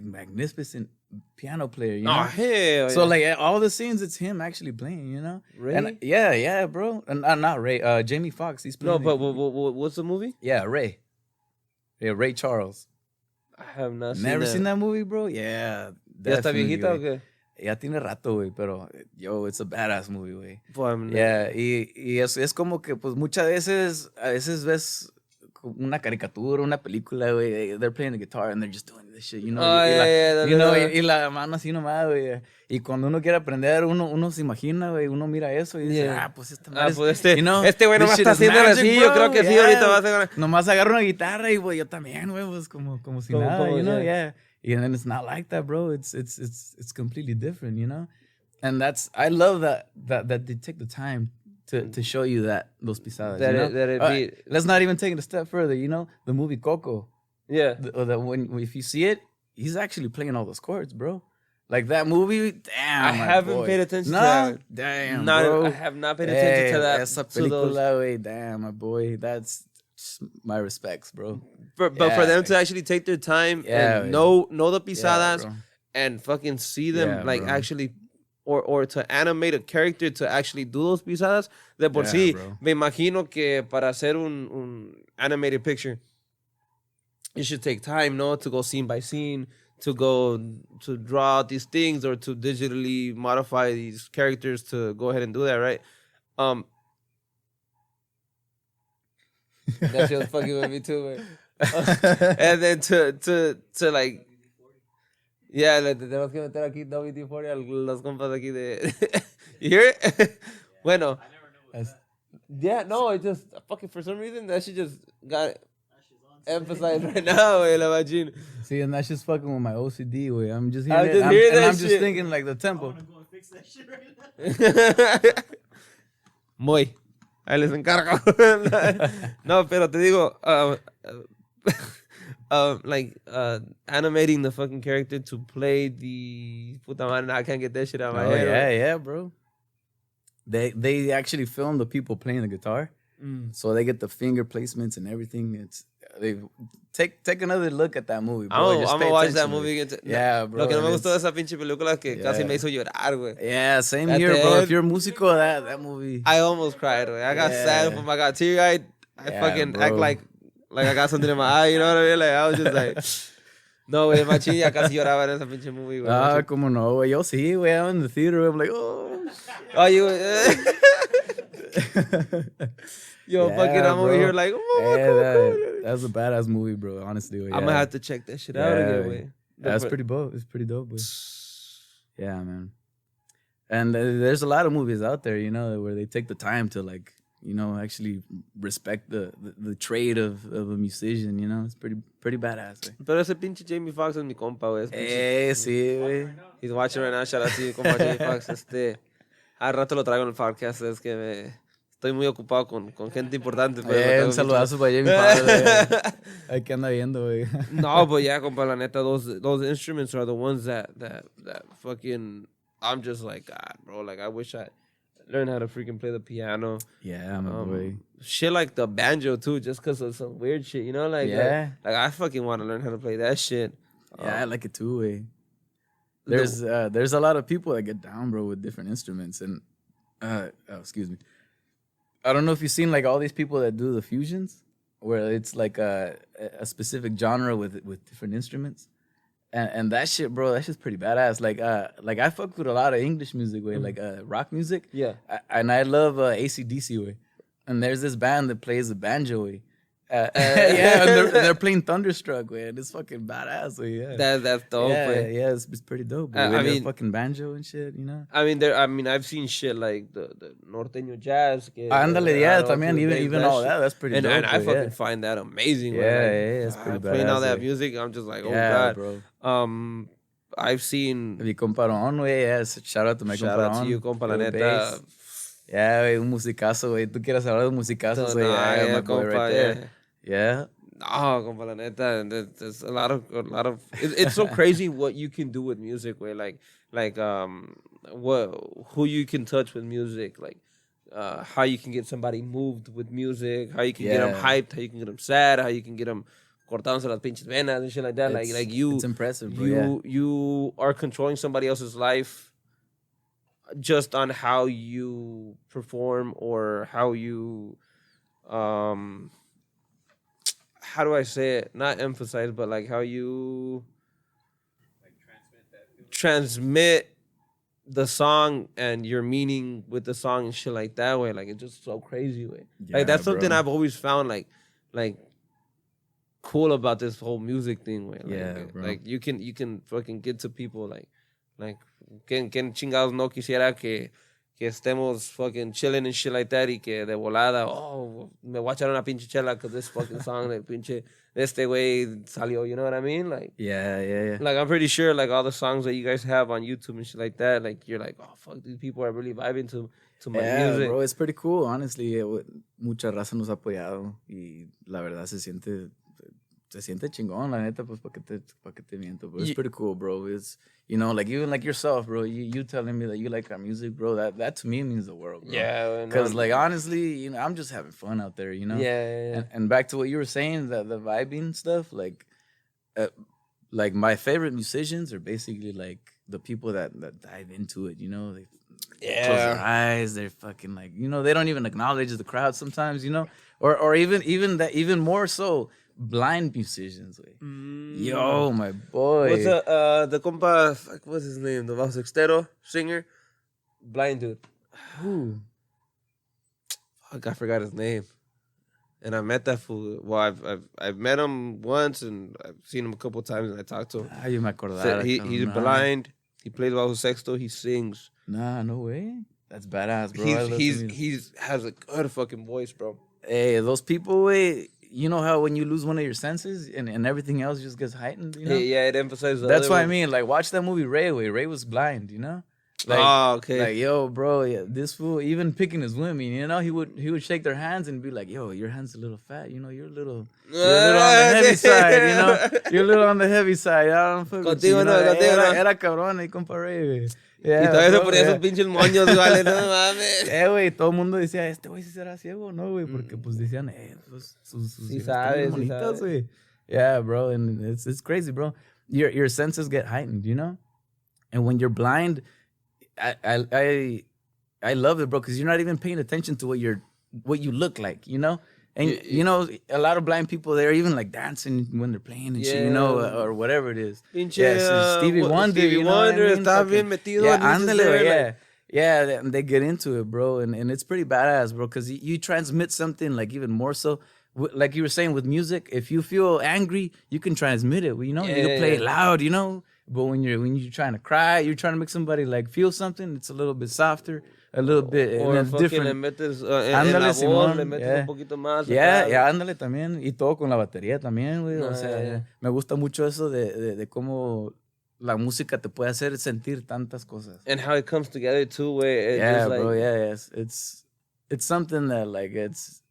magnificent piano player, you know? Oh, hell. So like all the scenes, it's him actually playing, you know? Ray? And, yeah, bro. And not Ray. Jamie Foxx. He's playing. No, but what's the movie? Yeah, Ray. Yeah, Ray Charles. I have not seen that movie, bro? Yeah. ¿Ya está viejita o qué? Ya tiene rato, güey, pero yo, it's a badass movie, güey. Pues, yeah, y es como que, pues, muchas veces, a veces ves una caricatura, una película, güey. They're playing the guitar and they're just doing this shit, you know. Oh, Y la mano así nomás, güey. Y cuando uno quiere aprender, uno se imagina, güey. Uno mira eso y dice, pues este man este güey nomás está haciendo así. Yo creo que sí, ahorita va a hacer. Nomás agarra una guitarra y, güey, yo también, güey, pues como si nada, you know, yeah. And then it's not like that, bro. It's completely different, you know. And I love that they take the time to show you those pisadas. Let's not even take it a step further, you know? The movie Coco. Yeah. If you see it, he's actually playing all those chords, bro. Like that movie, damn. I haven't paid attention to that. Damn, bro. I have not paid attention to that. Esa película, güey, damn, my boy. That's my respects, bro. But for them to actually take their time and know the pisadas and fucking see them bro. Actually or to animate a character to actually do those pisadas, de por sí, bro. Me imagino que para hacer un animated picture, you should take time, no, to go scene by scene, to go to draw out these things or to digitally modify these characters to go ahead and do that, right? That shit was fucking with me too, man. And then to like, yeah, le tenemos que meter aquí WD-40 a los compas aquí de. You hear it? Bueno. Yeah, no, it just fucking for some reason that shit just got emphasized right now, güey, la machine. See, and that's just fucking with my OCD, güey. I'm just hearing it, and I'm just thinking like the tempo. I want to go and fix that shit right now. Muy. Ahí les encargo. No, pero te digo, animating the fucking character to play the puta madre, I can't get that shit out of my head. Yeah, bro. They actually film the people playing the guitar, so they get the finger placements and everything. Take another look at that movie, bro. I'm gonna watch that movie again. Yeah, bro. Lo que no me gustó de esa pinche película es que casi me hizo llorar, güey. Yeah, same here, bro. If you're músico, that movie. I almost cried, güey. I got sad, I got teary-eyed. I fucking act like I got something in my eye, you know what I mean? Like, I was just like... No, güey, machín, ya casi lloraba en esa pinche movie, güey. Ah, como no, güey. Yo sí, güey. I'm in the theater. I'm like, oh. Oh, you... Yo, fucking, I'm over here like, that's a badass movie, bro. Honestly, I'm gonna have to check that shit out again, güey. That's pretty dope. It's pretty dope, boy. Yeah, man. And there's a lot of movies out there, you know, where they take the time to, like, you know, actually respect the trade of a musician, you know. It's pretty badass, güey. Pero ese pinche Jamie Foxx es mi compa, güey. Sí, güey. He's watching right now. Shout out to you, compa Jamie Foxx. Al rato lo traigo en el podcast. Es que estoy muy ocupado con gente importante. Un saludazo para Jamie Foxx, güey. Hay que anda viendo, güey. No, but yeah, compa, la neta, those instruments are the ones that fucking... I'm just like, God, bro, like, I wish I learned how to freaking play the piano. Yeah, my boy. Shit like the banjo, too, just because of some weird shit, you know? Like, like I fucking want to learn how to play that shit. Yeah, I like it, too, way. There's a lot of people that get down, bro, with different instruments. And, excuse me. I don't know if you've seen, like, all these people that do the fusions, where it's, like, a specific genre with different instruments. And that shit, bro, that shit's pretty badass. Like I fuck with a lot of English music, way, like rock music. Yeah. And I love AC/DC, way. And there's this band that plays the banjo, way. And they're playing Thunderstruck, way. And it's fucking badass, way. Yeah. That's dope, way. Yeah, it's pretty dope. I mean, fucking banjo and shit, you know. I mean, I've seen shit like the norteño jazz. Ándale, también even all that. That's pretty dope. And I fucking find that amazing. Yeah, it's pretty badass. Playing all that music, I'm just like, oh god, bro. I've seen. Mi comparón, güey. Yes, shout out to my comparón. Shout out to you, compa, la neta. Yeah, güey, un musicazo, güey. Tú quieres hablar de musicazos, güey. Yeah, compa, right there. Yeah. No, compa, la neta. There's a lot of. It's so crazy what you can do with music, güey. Like who you can touch with music, like how you can get somebody moved with music, how you can get them hyped, how you can get them sad, how you can get them cortándose las pinches venas and shit like that. Like you, it's impressive, bro. You are controlling somebody else's life just on how you perform or how you, how do I say it? Not emphasize, but like how you transmit the song and your meaning with the song and shit like that way. Like it's just so crazy way. Like that's something I've always found like cool about this whole music thing, way. Bro. Like you can fucking get to people like que chingados no quisiera que estemos fucking chilling and shit like that y que de volada, oh, me voy a echar una pinche chela because this fucking song, like pinche, este güey salió, you know what I mean? Like, Yeah. like I'm pretty sure like all the songs that you guys have on YouTube and shit like that, like you're like, oh, fuck, these people are really vibing to my music. Bro, it's pretty cool, honestly. Mucha raza nos ha apoyado y la verdad se siente chingón, la neta, pues, pa' que te miento, bro. It's pretty cool, bro. It's, you know, like, even like yourself, bro, you telling me that you like our music, bro, that to me means the world, bro. Yeah. Because, like, honestly, you know, I'm just having fun out there, you know? Yeah. And back to what you were saying, the vibing stuff, like my favorite musicians are basically, like, the people that dive into it, you know? They close their eyes, they're fucking, like, you know, they don't even acknowledge the crowd sometimes, you know? Or even more so, blind musicians, way. Yo, my boy. What's the compa, fuck, what's his name? The Vasextero singer? Blind dude. Who? Fuck, I forgot his name. And I met that fool. Well, I've met him once and I've seen him a couple times and I talked to him. You me acordar. He's blind. He plays bajo sexto. He sings. Nah, no way. That's badass, bro. He's has a good fucking voice, bro. Hey, those people, way. You know how when you lose one of your senses and everything else just gets heightened, you know? Yeah, it emphasizes the That's other what one. I mean. Like, watch that movie Ray. Ray was blind, you know? Like, oh, okay. Like, yo, bro, yeah, this fool, even picking his women, you know, he would shake their hands and be like, yo, your hand's a little fat, you know, you're a little on the heavy side, you know? You're a little on the heavy side. I don't fuck with you, Contigo you no, know? contigo no. Era cabrón ahí, compa Ray, güey. Y Yeah, todavía se bro, ponía yeah. esos pinches moños, vale, no mames. Güey, todo el mundo decía, este güey sí será ciego, ¿no, güey? Porque, pues, decían, sus Sí hijas sabe, están bien sí bonitas, sabe. güey. Yeah, bro, and it's crazy, bro. Your senses get heightened, you know? And when you're blind, I love it, bro, because you're not even paying attention to what you look like, you know? And, you know, a lot of blind people, they're even, like, dancing when they're playing and shit, you know, or whatever it is. Pinche, so Stevie Wonder, Stevie you know what I Wonder mean? está Fucking- bien metido. Yeah, en ese ándale, ser, yeah. like- Yeah, they get into it, bro, and it's pretty badass, bro, because you transmit something, like, even more so. Like you were saying with music, if you feel angry, you can transmit it, you know? You can play it loud, you know? But when you're trying to cry, you're trying to make somebody, like, feel something, it's a little bit softer, a little bit Or in a fucking le different... metes en Ándale, la voz, Simón, le metes yeah. un poquito más. Yeah, acá. ándale también. Y todo con la batería también, güey. No, o sea, yeah. me gusta mucho eso de cómo la música te puede hacer sentir tantas cosas. And how it comes together too, where it's Yeah, just like, bro, yeah. It's something that, like, it's...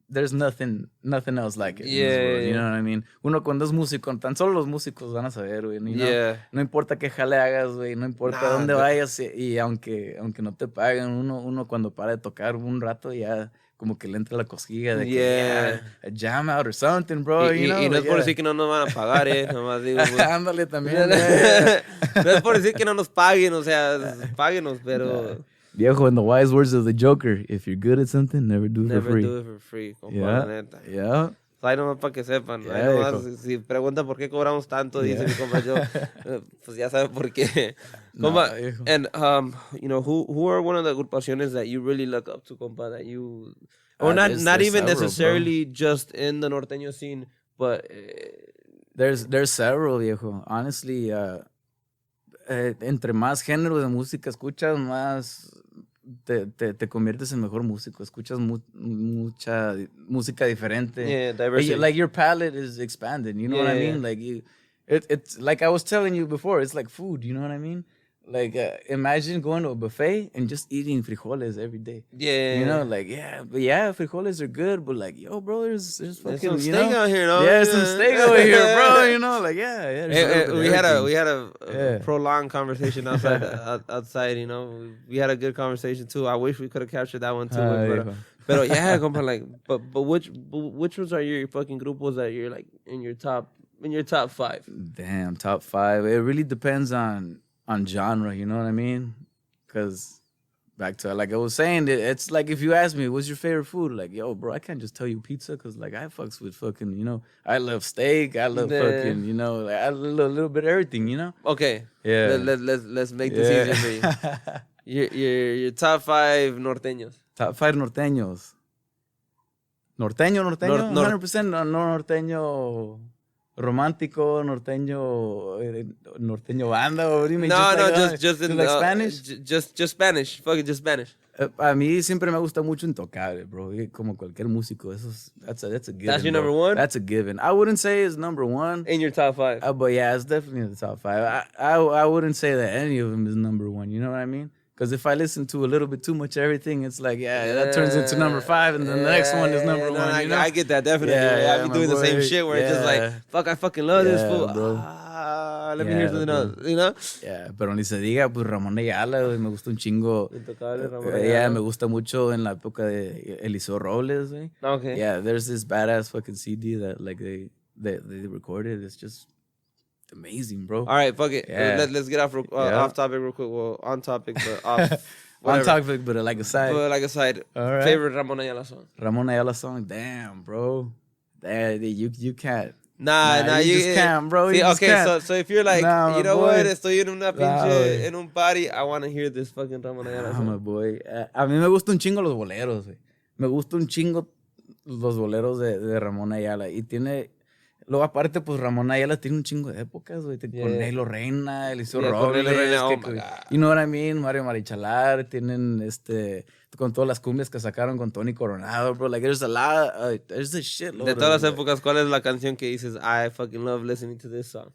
there's nothing else like it in this world, you know what I mean? Uno cuando es músico, tan solo los músicos van a saber, güey. You know? Yeah. No importa qué jale hagas, güey. No importa Nah, dónde but- vayas. Y aunque no te paguen, uno cuando para de tocar un rato ya como que le entra la cosquilla de que Yeah. a jam out or something, bro. Y, you know? y no es like, por yeah. decir que no nos van a pagar, nomás digo, güey. Ándale también. yeah. No es por decir que no nos paguen, o sea, páguenos, pero Viejo, in the wise words of the Joker, if you're good at something, never do it never for free. do it for free, compa, Yeah. la neta. Yeah. Ahí nomás para que sepan. Yeah, Ahí nomás, viejo. si preguntan por qué cobramos tanto, dice Yeah. mi compa yo, pues ya saben por qué. Compa, viejo. and you know, who are one of the agrupaciones that you really look up to, compa, that you, or not there's even several, necessarily just in the norteño scene, but There's several, viejo. Honestly, entre más géneros de música escuchas, más te conviertes en mejor músico. Escuchas mucha música diferente. yeah, diversity. Like your palette is expanded. You know what I Yeah. mean? Like it's like I was telling you before. It's like food. You know what I mean? Like imagine going to a buffet and just eating frijoles every day. yeah, You know, like yeah, frijoles are good, but like yo, bro, there's fucking some you steak know? out here, no? Yeah, some steak over here, bro. You know, like yeah. there's We had everything. a Yeah. prolonged conversation outside. You know, we had a good conversation too. I wish we could have captured that one too. Viejo. But yeah, compa, like, but which ones are your fucking grupos that you're like in your top 5? Damn, top 5. It really depends on genre, you know what I mean? Because back to, like I was saying, it's like if you ask me, what's your favorite food? Like, yo, bro, I can't just tell you pizza because, like, I fucks with fucking, you know, I love steak. I love Yeah. fucking, you know, like, I love a little bit of everything, you know? Okay, Yeah. Let's make this easier for you. Your top 5 norteños. Top 5 norteños. Norteño, Nor- 100% no norteño romántico, norteño banda, or what do you mean? Just in like Spanish? Just Spanish. Fuck it, just Spanish. A mí siempre me gusta mucho Intocable, bro. Y como cualquier músico, that's a given. That's your bro. number one? That's a given. I wouldn't say it's number one, In your top 5. but yeah, it's definitely in the top 5. I wouldn't say that any of them is number one. You know what I mean? Because if I listen to a little bit too much everything, it's like, that turns into number 5, and then the next one is number one. I get that, definitely. Yeah, I be my doing the same boy. shit where it's just Yeah. like, fuck, I fucking love this fool. bro. Let me hear something bro. else, you know? Yeah, pero ni se diga, pues Ramón Ayala, güey, me gusta un chingo. Intocable, Ramón Yeah, Ayala. me gusta mucho en la época de Eliseo Robles, güey. Okay. Yeah, there's this badass fucking CD that like they recorded. It's just amazing, bro. All right, fuck it. Yeah. Let's get off topic real quick. Well, on topic, but off. On whatever. topic, but like a side. But like a side. All right. Favorite Ramon Ayala song? Ramón Ayala song, damn, bro. You can't. Nah, you just can't, bro. You just okay, can't. so if you're like, Nah, you know boy. what, estoy en una pinche, güey. en un party, I want to hear this fucking Ramon Ayala Ah, my song. boy. A mí me gusta un chingo los boleros, güey. Me gusta un chingo los boleros de Ramón Ayala. Y tiene... Luego, aparte, pues, Ramón Ayala tiene un chingo de épocas, güey. Con Yeah. Nelo Reina, Eliseo Yeah, con Robles. Nelo Reina, oh que- my God. You know what I mean? Mario Marichalar. Tienen, con todas las cumbias que sacaron con Tony Coronado, bro. Like, there's a lot, there's a shitload. De todas las of- épocas, ¿cuál es la canción que dices, I fucking love listening to this song?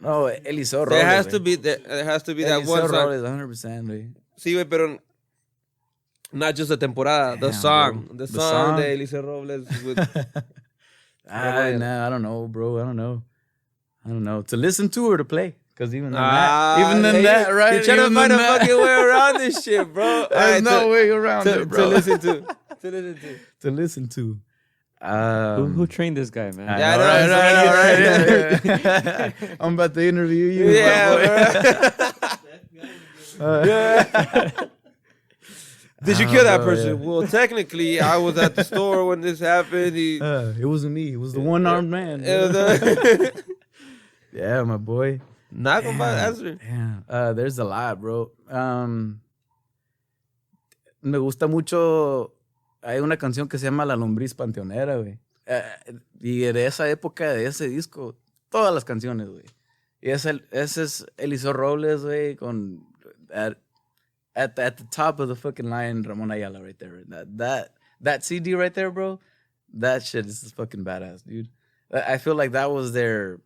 No, Eliseo Robles, There has güey. to be that Eliseo one song. Robles, 100%, güey. Sí, güey, pero not just the temporada, the Damn, song. bro. The The song song. de Eliseo Robles with Nah, I don't know, bro. I don't know. To listen to or to play? Because even then, hey, that, right? You're trying to Even find a then that- fucking way around this shit, bro. There's Alright, no way around to, it, bro. to listen to. To listen to. To listen to. Who trained this guy, man? Yeah, I know, right. I'm about to interview you. my Yeah, boy. bro. Did you kill that bro, person? yeah. Well, technically, I was at the store when this happened. It wasn't me. It was the one-armed man. It was Yeah, my boy. Not gonna answer. Damn. There's a lot, bro. Me gusta mucho. Hay una canción que se llama La Lombriz Panteonera, güey. Y de esa época, de ese disco, todas las canciones, güey. Y ese es Eliseo Robles, güey, con... At the top of the fucking line, Ramón Ayala right there. That CD right there, bro, that shit is fucking badass, dude. I feel like that was their...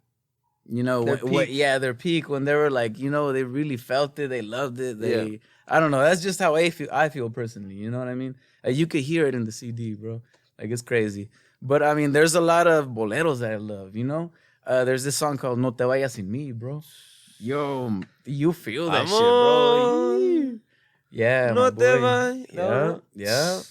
Their peak. Their peak when they were like, they really felt it, they loved it. Yeah. I don't know. That's just how I feel personally. You know what I mean? You could hear it in the CD, bro. Like, it's crazy. But I mean, there's a lot of boleros that I love. There's this song called No Te Vayas Sin Mí, bro. Yo, you feel that shit, bro. Yeah, No my te boy. vayas. Yeah, yeah.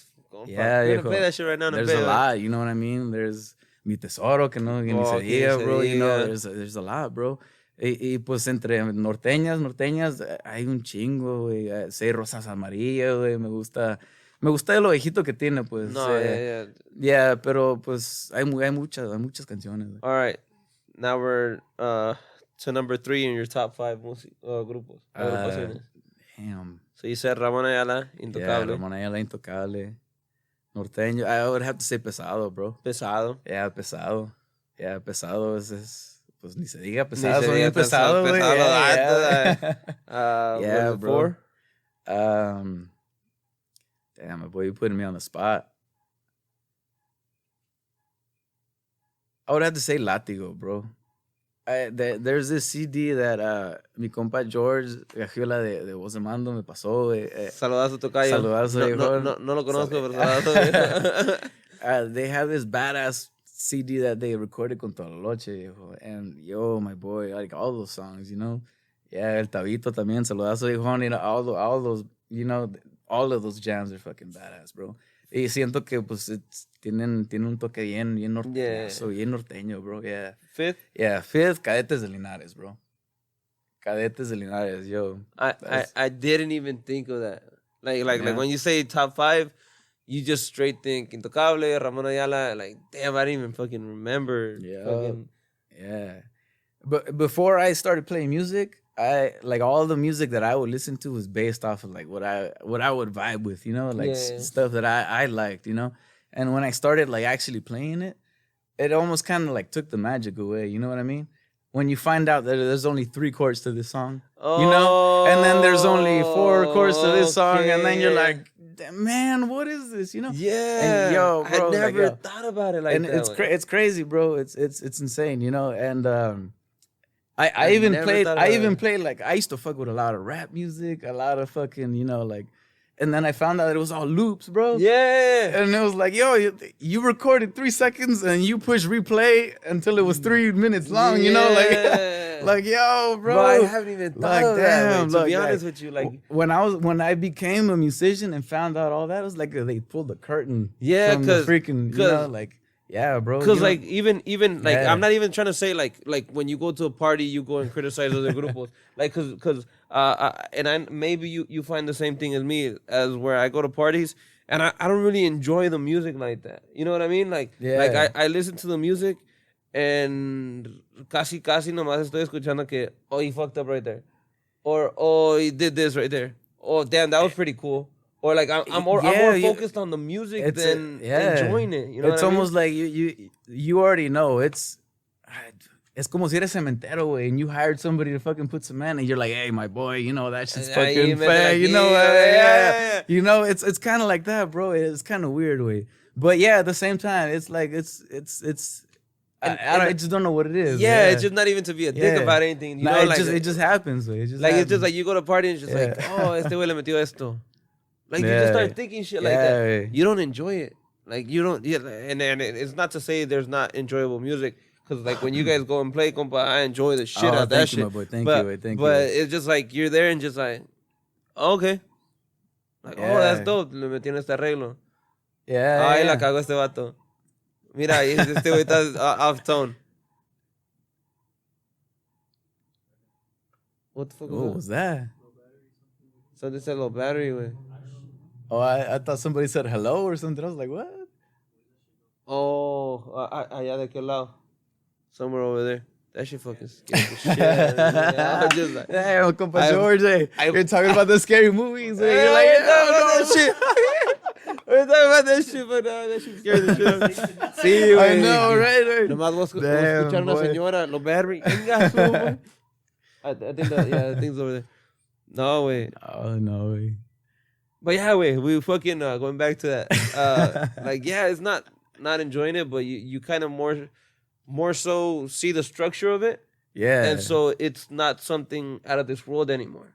Yeah, We're gonna viejo. play that shit right now. in the There's a bed. lot, you know what I mean? There's Mi Tesoro, que no que ni Oh, se que diga, se bro. diga. There's a lot, bro. Y pues entre norteñas, hay un chingo, güey. Seis Rosas Amarillas, güey. Me gusta el ovejito que tiene, pues. No, yeah. Yeah, pero pues hay muchas canciones, güey. All right. Now we're to number 3 in your top 5 grupos. Agrupaciones. Damn. So you said Ramón Ayala, Yeah, Intocable. Ramón Ayala, Intocable. Norteño. I would have to say Pesado, bro. Pesado. Yeah, Pesado. Yeah, Pesado es pues ni se diga Ni Pesado. se Son diga bien Pesado, güey. Pesado. Yeah. Yeah, Yeah, bro. Damn, my boy, you putting me on the spot. I would have to say Látigo, bro. There's this CD that mi compa George, Gagiola de Voz de Mando, me pasó, güey. Saludazo, tocayo. Saludazo, no, viejo. no lo conozco, pero saludazo. They have this badass CD that they recorded con Tololoche, viejo. And yo, my boy, like all those songs, Yeah, El Tabito también, saludazo, viejo. All those, all of those jams are fucking badass, bro. Y siento que, pues, tienen un toque bien norteño, bien norteño, bro. Yeah. Fifth? Yeah, fifth, Cadetes de Linares, bro. Cadetes de Linares, yo. I didn't even think of that. Like when you say top 5, you just straight think Intocable, Ramón Ayala. Like, damn, I didn't even fucking remember. Yeah. Yeah. But before I started playing music, all the music that I would listen to was based off of like what I would vibe with, like Yeah. stuff that I liked, And when I started like actually playing it, it almost kind of like took the magic away. You know what I mean? When you find out that there's only 3 chords to this song, you know, and then there's only 4 chords to this song, and then you're like, man, what is this? You know? Yeah. And yo, bro, I never thought about it like and that. It's crazy, bro. It's insane, you know. And I I even never played thought I about even it. played like I used to fuck with a lot of rap music, a lot of fucking, you know, like, and then I found out it was all loops, bro. Yeah. And it was like, yo, you recorded 3 seconds and you push replay until it was 3 minutes long, you know, Yeah. like yo, bro. Bro, I haven't even thought Like, of that. damn, To like, be honest like, with you, like, when I became a musician and found out all that, it was like they pulled the curtain. Yeah, from the 'cause- freaking, you know, like, yeah, bro. because you know? like even like Yeah. I'm not even trying to say like when you go to a party you go and criticize other grupos like because and I maybe you find the same thing as me as where I go to parties and I don't really enjoy the music like that. You know what I mean? Like Yeah. I listen to the music and casi nomás estoy escuchando que oh he fucked up right there or oh he did this right there. Oh damn, that was pretty cool. Or like I'm more focused on the music than enjoying it. You know, it's what I mean? almost like you already know. It's como si eres cementero, way, and you hired somebody to fucking put cement, and you're like, hey, my boy, you know that shit's fucking you fat, like, you know, yeah. you know, it's kind of like that, bro. It's kind of weird, way, but yeah, at the same time, it's like I just don't know what it is. Yeah, it's just not even to be a dick Yeah. about anything. You Nah, know, it like just happens, way. It just like happens. it's just like you go to a party and it's just like, Yeah. oh, este güey le metió esto. Like you Yeah. just start thinking shit like Yeah. that. You don't enjoy it. Like you don't. Yeah, and it's not to say there's not enjoyable music. Because like when you guys go and play, compa, I enjoy the shit out of that thank shit. you, my boy. Thank but, you, thank but you. it's just like you're there and just like, okay. Like, oh, that's Yeah. dope. Le metieron este arreglo. Yeah, Ay, yeah. la cagó este vato. Mira, este güey está off tone. What the fuck What was was that? that? So they said low battery, güey. Oh, I thought somebody said hello or something. I was like, what? Oh, allá de aquel lado. Somewhere over there. That shit fucking scared the shit out of me. I was just like, Damn, compa I- George, you're talking about the scary movies. You're like, we're talking no, about no. that shit. We're talking about that shit, but that shit scared the shit out of me. Sí, I güey. know, right? Nomás vos Damn, escuchar una boy. señora, los battery. Venga, su, güey. I think that, yeah, the thing's over there. No, way. Oh, no way. But yeah, wait, we fucking going back to that. Like, yeah, it's not enjoying it, but you kind of more so see the structure of it, Yeah. and so it's not something out of this world anymore.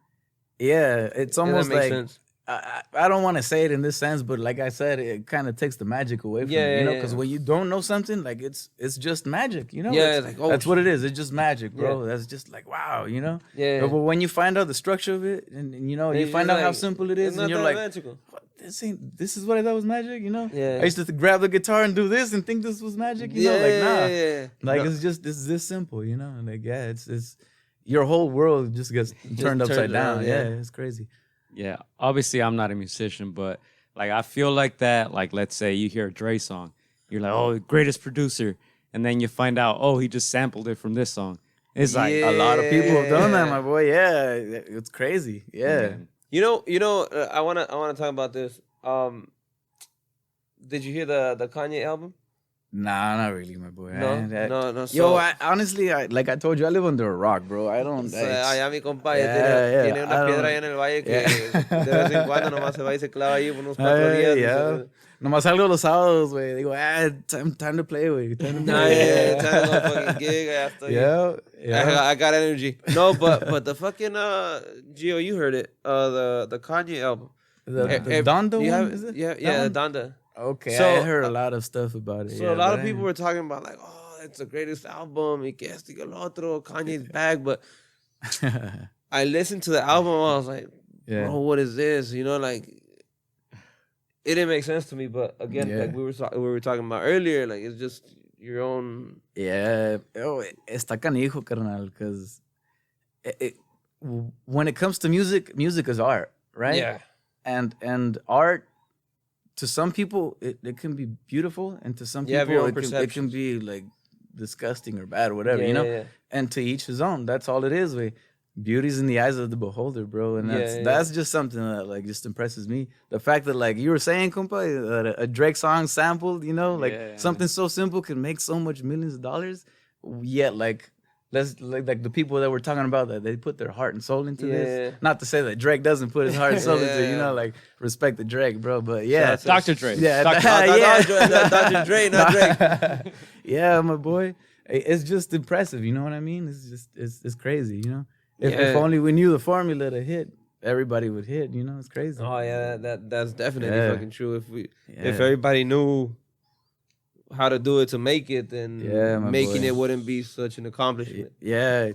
Yeah, it's If that almost makes like, sense. I don't want to say it in this sense, but like I said, it kind of takes the magic away from Yeah, it, you know? yeah, Because yeah. when you don't know something, like it's just magic, you know? Yeah, It's- it's like, oh, that's what it is. It's just magic, bro. Yeah. That's just like, wow, you know? Yeah. But when you find out the structure of it, and you know, Then you you're find just out how like, simple it it's is, not and you're that like, magical. what? This is what I thought was magic, you know? Yeah. I used to grab the guitar and do this and think this was magic, you know? Like, nah. Yeah. Like No. it's just this simple, you know? Like, yeah, it's your whole world just gets turned turns upside down. around, Yeah, yeah. it's crazy. Yeah, obviously I'm not a musician, but like I feel like that. Like let's say you hear a Dre song, you're like, oh, greatest producer, and then you find out, oh, he just sampled it from this song. It's like A lot of people have done that, Yeah. my boy. Yeah, it's crazy. Yeah. You know. I wanna talk about this. Did you hear the Kanye album? Nah, not really, my boy. No. Yo, honestly, like I told you, I live under a rock, bro. I don't. Allá mi compa Yeah, tiene una I piedra don't- ahí en el valle que de vez en cuando nomás se va y se clava ahí por unos 4 días. yeah. Nomás salgo los sábados, güey. Digo, time to play, güey. Time to Nah, play. yeah, time to go fucking gig. I have to. Yeah. I got energy. No, but the fucking Gio, you heard it. The Kanye album. The Donda you one, have- is it? Yeah, That yeah, one? Donda. Okay, So, I heard a lot of stuff about it. So yeah, a lot but of people were talking about like, oh, it's the greatest album. Y que esto y que lo otro. Kanye's back, but I listened to the album. I was like, Yeah. bro, what is this? You know, like it didn't make sense to me. But again, Yeah. like we were talking about earlier, like it's just your own. Yeah, está canijo, carnal, because when it comes to music is art, right? Yeah. And art, to some people, it can be beautiful, and to some You have your people, own it can be like disgusting or bad or whatever, Yeah, you know? yeah, yeah. And to each his own. That's all it is, way. beauty's in the eyes of the beholder, bro, and that's just something that like just impresses me. The fact that like you were saying, compa, that a Drake song sampled, you know, like something so simple can make so much millions of dollars. Yet like like the people that we're talking about that they put their heart and soul into this. Not to say that Drake doesn't put his heart and soul into, you know, like respect the Drake, bro. But yeah, Dr. Dre. Yeah, Dr. Dre, not Drake. Yeah, my boy. It's just impressive, you know what I mean? It's just it's crazy, you know. If only we knew the formula to hit, everybody would hit. You know, it's crazy. Oh yeah, that's definitely fucking true. If everybody knew how to do it to make it, then making it wouldn't be such an accomplishment. Yeah,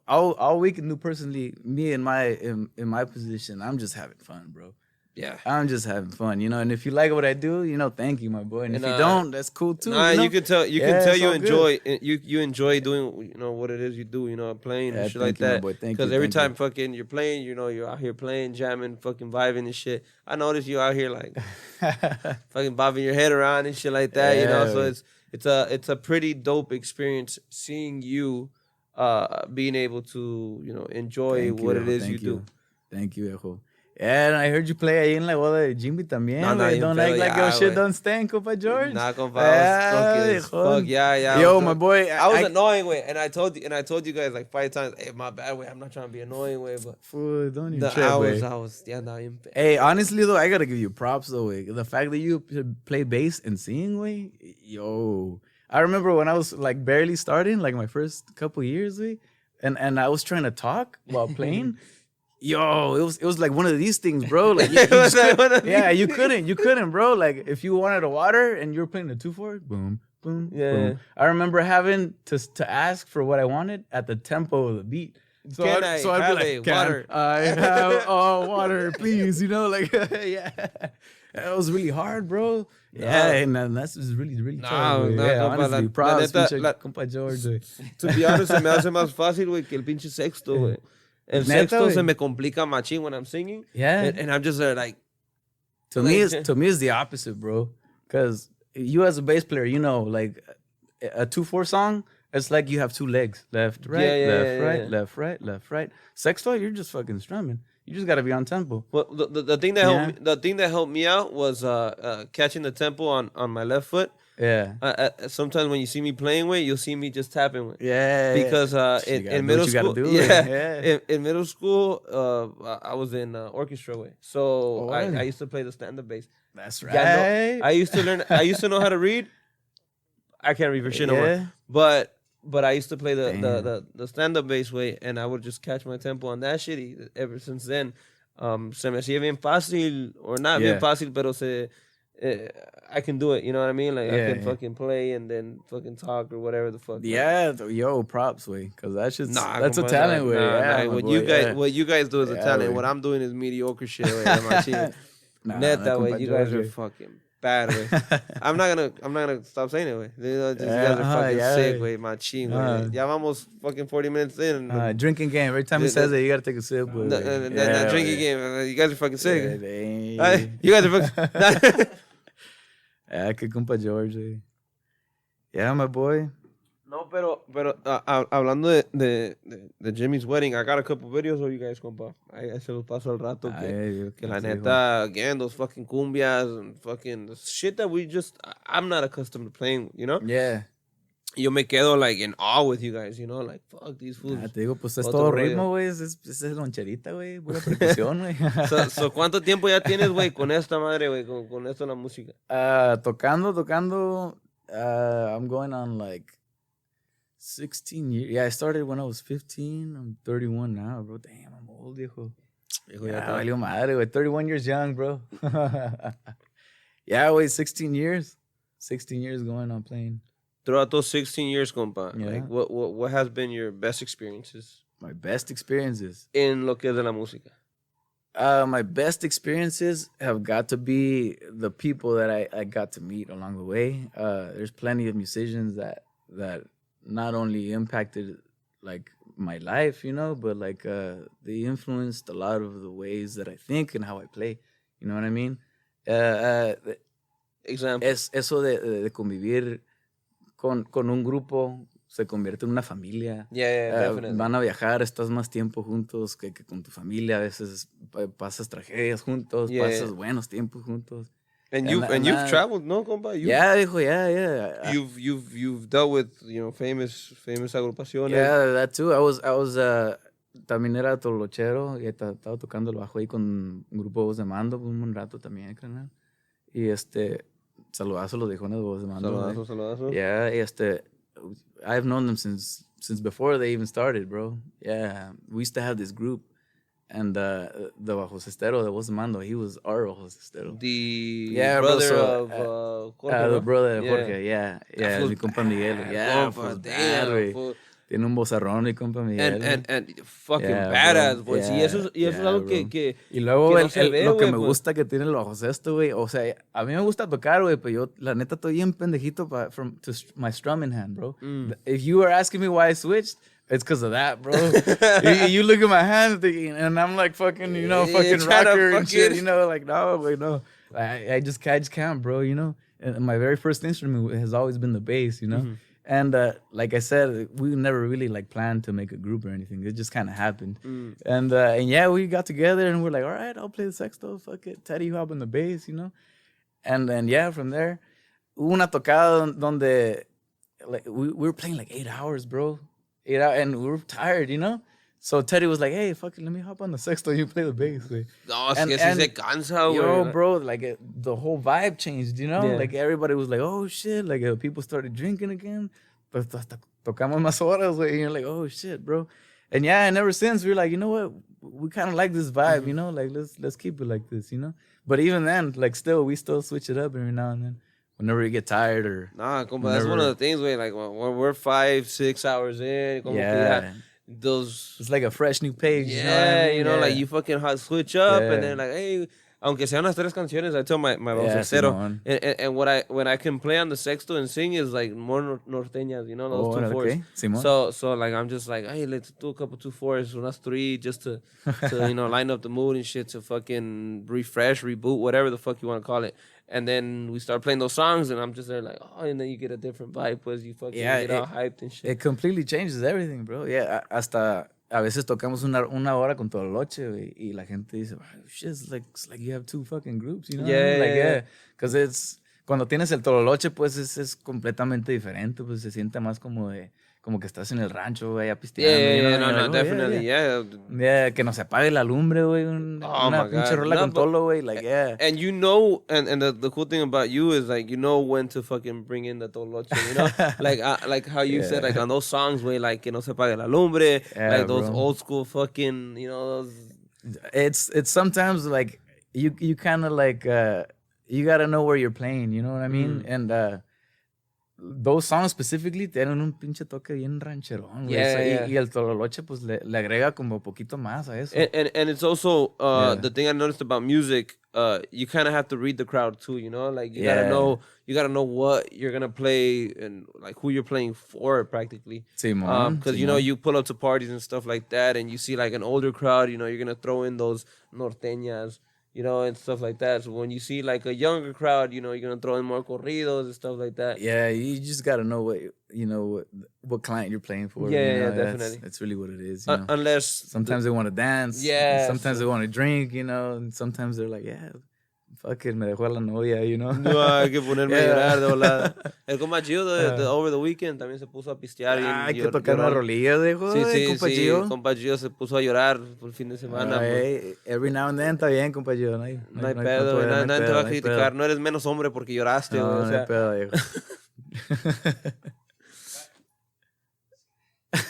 all we can do personally, me in my position, I'm just having fun, bro. Yeah, I'm just having fun, you know. And if you like what I do, you know, thank you, my boy. And if you don't, that's cool too. Nah, you know? you can tell you enjoy you enjoy doing, you know, what it is you do, you know, playing and shit like that. Because every time fucking you're playing, you know, you're out here playing, jamming, fucking vibing and shit. I notice you out here like fucking bobbing your head around and shit like that, you know. So it's a pretty dope experience seeing you being able to, you know, enjoy what it is you do. Thank you, Ejo. Yeah, and I heard you play ahí en la boda de Jimmy también. Don't act like your shit don't stink, compa George. Nah, compa, I was fuck, yeah. Yo, my boy. I was annoying, way, and I told you guys like 5 times, hey, my bad, way, I'm not trying to be annoying, way, but fool, don't even I was, Hey, honestly, though, I gotta give you props, though, way. The fact that you play bass and sing, way, yo. I remember when I was like barely starting, like my first couple years, way, and I was trying to talk while playing. Yo, it was like one of these things, bro. Like, you couldn't, bro. Like, if you wanted a water and you were playing the 2/4, boom, boom, boom. I remember having to ask for what I wanted at the tempo of the beat. So I'd be like, water? I have water, please. You know, like, yeah. It was really hard, bro. Yeah, and that's just really, really tough. Honestly, props, compa George. To be honest, se me hace más fácil, güey, que el pinche sexto, güey. El sexto se me complica machín when I'm singing. Yeah. And I'm just like... To me, it's the opposite, bro. Because you as a bass player, you know, like a 2/4 song, it's like you have 2 legs. Left, right, left, right, left, right. Sexto, you're just fucking strumming. You just got to be on tempo. Well, the thing that helped me out was catching the tempo on my left foot. Yeah. Sometimes when you see me playing with, you'll see me just tapping with. Yeah. Because in middle school, in middle school, I was in orchestra way. So I used to play the stand-up bass. That's right. I used to know how to read. I can't read for shit no more. But I used to play the stand-up bass way, and I would just catch my tempo on that shit. Ever since then, se me hacía bien fácil, or not bien fácil, pero I can do it, you know what I mean? Like, I can fucking play and then fucking talk or whatever the fuck. Yeah, yo, props, way, because that's a talent, way. What you guys do is a talent. What I'm doing is mediocre shit, way. Neta, way, you guys are fucking bad, way. I'm not gonna stop saying it, way. You guys are fucking sick, way, machín, way. Ya vamos fucking 40 minutes in. Drinking game. Every time he says it, you gotta take a sip. Drinking game. You guys are fucking sick. You guys are fucking... que compa George. Yeah, my boy. No, pero hablando de Jimmy's wedding, I got a couple videos of you guys, compa. I se los paso al rato. Que la neta, again, those fucking cumbias and fucking shit that I'm not accustomed to playing, you know? Yeah. Yo me quedo like in awe with you guys, you know, like fuck these fools. Te digo, pues es todo ritmo, güey, es loncherita, güey, pura percusión, güey. So, ¿cuánto tiempo ya tienes, güey, con esta madre, güey, con esto la música? Tocando, I'm going on like 16 years. Yeah, I started when I was 15. I'm 31 now, bro. Damn, I'm old, viejo. Ya valió madre, güey. 31 years young, bro. Yeah, wait, 16 years. 16 years going on playing. Throughout those 16 years, compa, like what has been your best experiences? My best experiences? In lo que es de la música. My best experiences have got to be the people that I got to meet along the way. There's plenty of musicians that not only impacted like my life, you know, but like they influenced a lot of the ways that I think and how I play. You know what I mean? Example. Es eso de convivir con un grupo se convierte en una familia. Yeah, definitely. Van a viajar, estás más tiempo juntos que con tu familia. A veces pasas tragedias juntos, pasas buenos tiempos juntos. And you've traveled, no, compa? Yeah, hijo, yeah. You've dealt with, famous agrupaciones. Yeah, that too. I was también era tolochero y estaba tocando el bajo ahí con un grupo de voz de mando un buen rato también, carnal. Y saludazo a los viejones de voz de mando. Saludazo. Yeah, I've known them since before they even started, bro. Yeah, we used to have this group. And the bajocestero de voz de mando, he was our bajocestero. The brother of Jorge. The brother of Jorge, yeah. Mi compa Miguel. Yeah, damn. Tiene un vozarrón mi compa Miguel. And fucking badass, pues. Yeah, y eso es algo que y luego que no se ve, lo que wey, me pues. gusta que tiene el bajocesto, güey. O sea, a mí me gusta tocar, güey, pero yo, la neta, estoy bien pendejito to my strumming hand, bro. If you were asking me why I switched, it's because of that, bro. you look at my hand thinking, and I'm like fucking, fucking rocker and shit, like, no, wait, no. I just can't, bro, And my very first instrument has always been the bass, Mm-hmm. And like I said, we never really like planned to make a group or anything. It just kind of happened. And yeah, we got together and we're like, all right, I'll play the sexto. Fuck it. Teddy, you hop on the bass, And then, yeah, from there, hubo una tocada donde like, we were playing like 8 hours, bro. 8 hours, and we were tired, So Teddy was like, hey, fuck it, let me hop on the sexto. You play the bass, güey. No, es que sí se cansa, güey. Yo, bro, like the whole vibe changed, Yeah. Like everybody was like, oh shit, like people started drinking again. But tocamos más horas, güey. And you're like, oh shit, bro. And yeah, and ever since we're like, you know what? We kind of like this vibe, Like let's keep it like this, But even then, like we still switch it up every now and then. Whenever you get tired or. Nah, compa, that's one of the things, güey. Like when we're 5-6 hours in, como que ya, those. It's like a fresh new page. Yeah, like you fucking switch up and then like, hey, aunque sean las 3 canciones, I tell my bajocero. And when I can play on the sexto and sing is like more norteñas, those 2/4s. Simón. So like I'm just like, hey, let's do a couple 2/4s, unas 3, just to line up the mood and shit, to fucking refresh, reboot, whatever the fuck you want to call it. And then we start playing those songs, and I'm just there like, oh, and then you get a different vibe, pues you fucking get all hyped and shit. It completely changes everything, bro. Yeah, hasta a veces tocamos una hora con Tololoche, güey, y la gente dice, wow, shit, it's like you have 2 fucking groups, Yeah. Because it's, cuando tienes el Tololoche, pues es completamente diferente, pues se siente más como que estás en el rancho, güey, a pisteando. No, definitely, yeah. Yeah, que no se apague la lumbre, güey, una pinche rola con Tolo, güey, like, yeah. And and the cool thing about you is, like, when to fucking bring in the toloche, like how you said, like, on those songs, güey, like, que no se apague la lumbre, like, those old school fucking, those... It's sometimes, like, you kind of, like, you gotta know where you're playing, you know what I mean? And, those songs specifically tienen un pinche toque bien rancherón, güey. Yeah. Y el Tololoche, pues, le agrega como poquito más a eso. And it's also, the thing I noticed about music, you kind of have to read the crowd too, Like, you gotta know what you're gonna play and, like, who you're playing for, practically. Because, you pull up to parties and stuff like that, and you see, like, an older crowd, you're gonna throw in those norteñas, and stuff like that. So when you see like a younger crowd, you're gonna throw in more corridos and stuff like that. Yeah, you just gotta know what client you're playing for. Yeah, definitely. That's really what it is. Unless sometimes they want to dance. Yeah. Sometimes they want to drink. And sometimes they're like, yeah, fuck it, me dejó la novia. No hay que ponerme a llorar de volada. El compa Gio de Over the Weekend también se puso a pistear. Hay que tocar una rolilla, dijo. Sí, compa Gio. Compa Gio se puso a llorar por el fin de semana. Every now and then está bien, compa Gio. No hay pedo, nadie te va a criticar. No eres menos hombre porque lloraste. No hay pedo, viejo.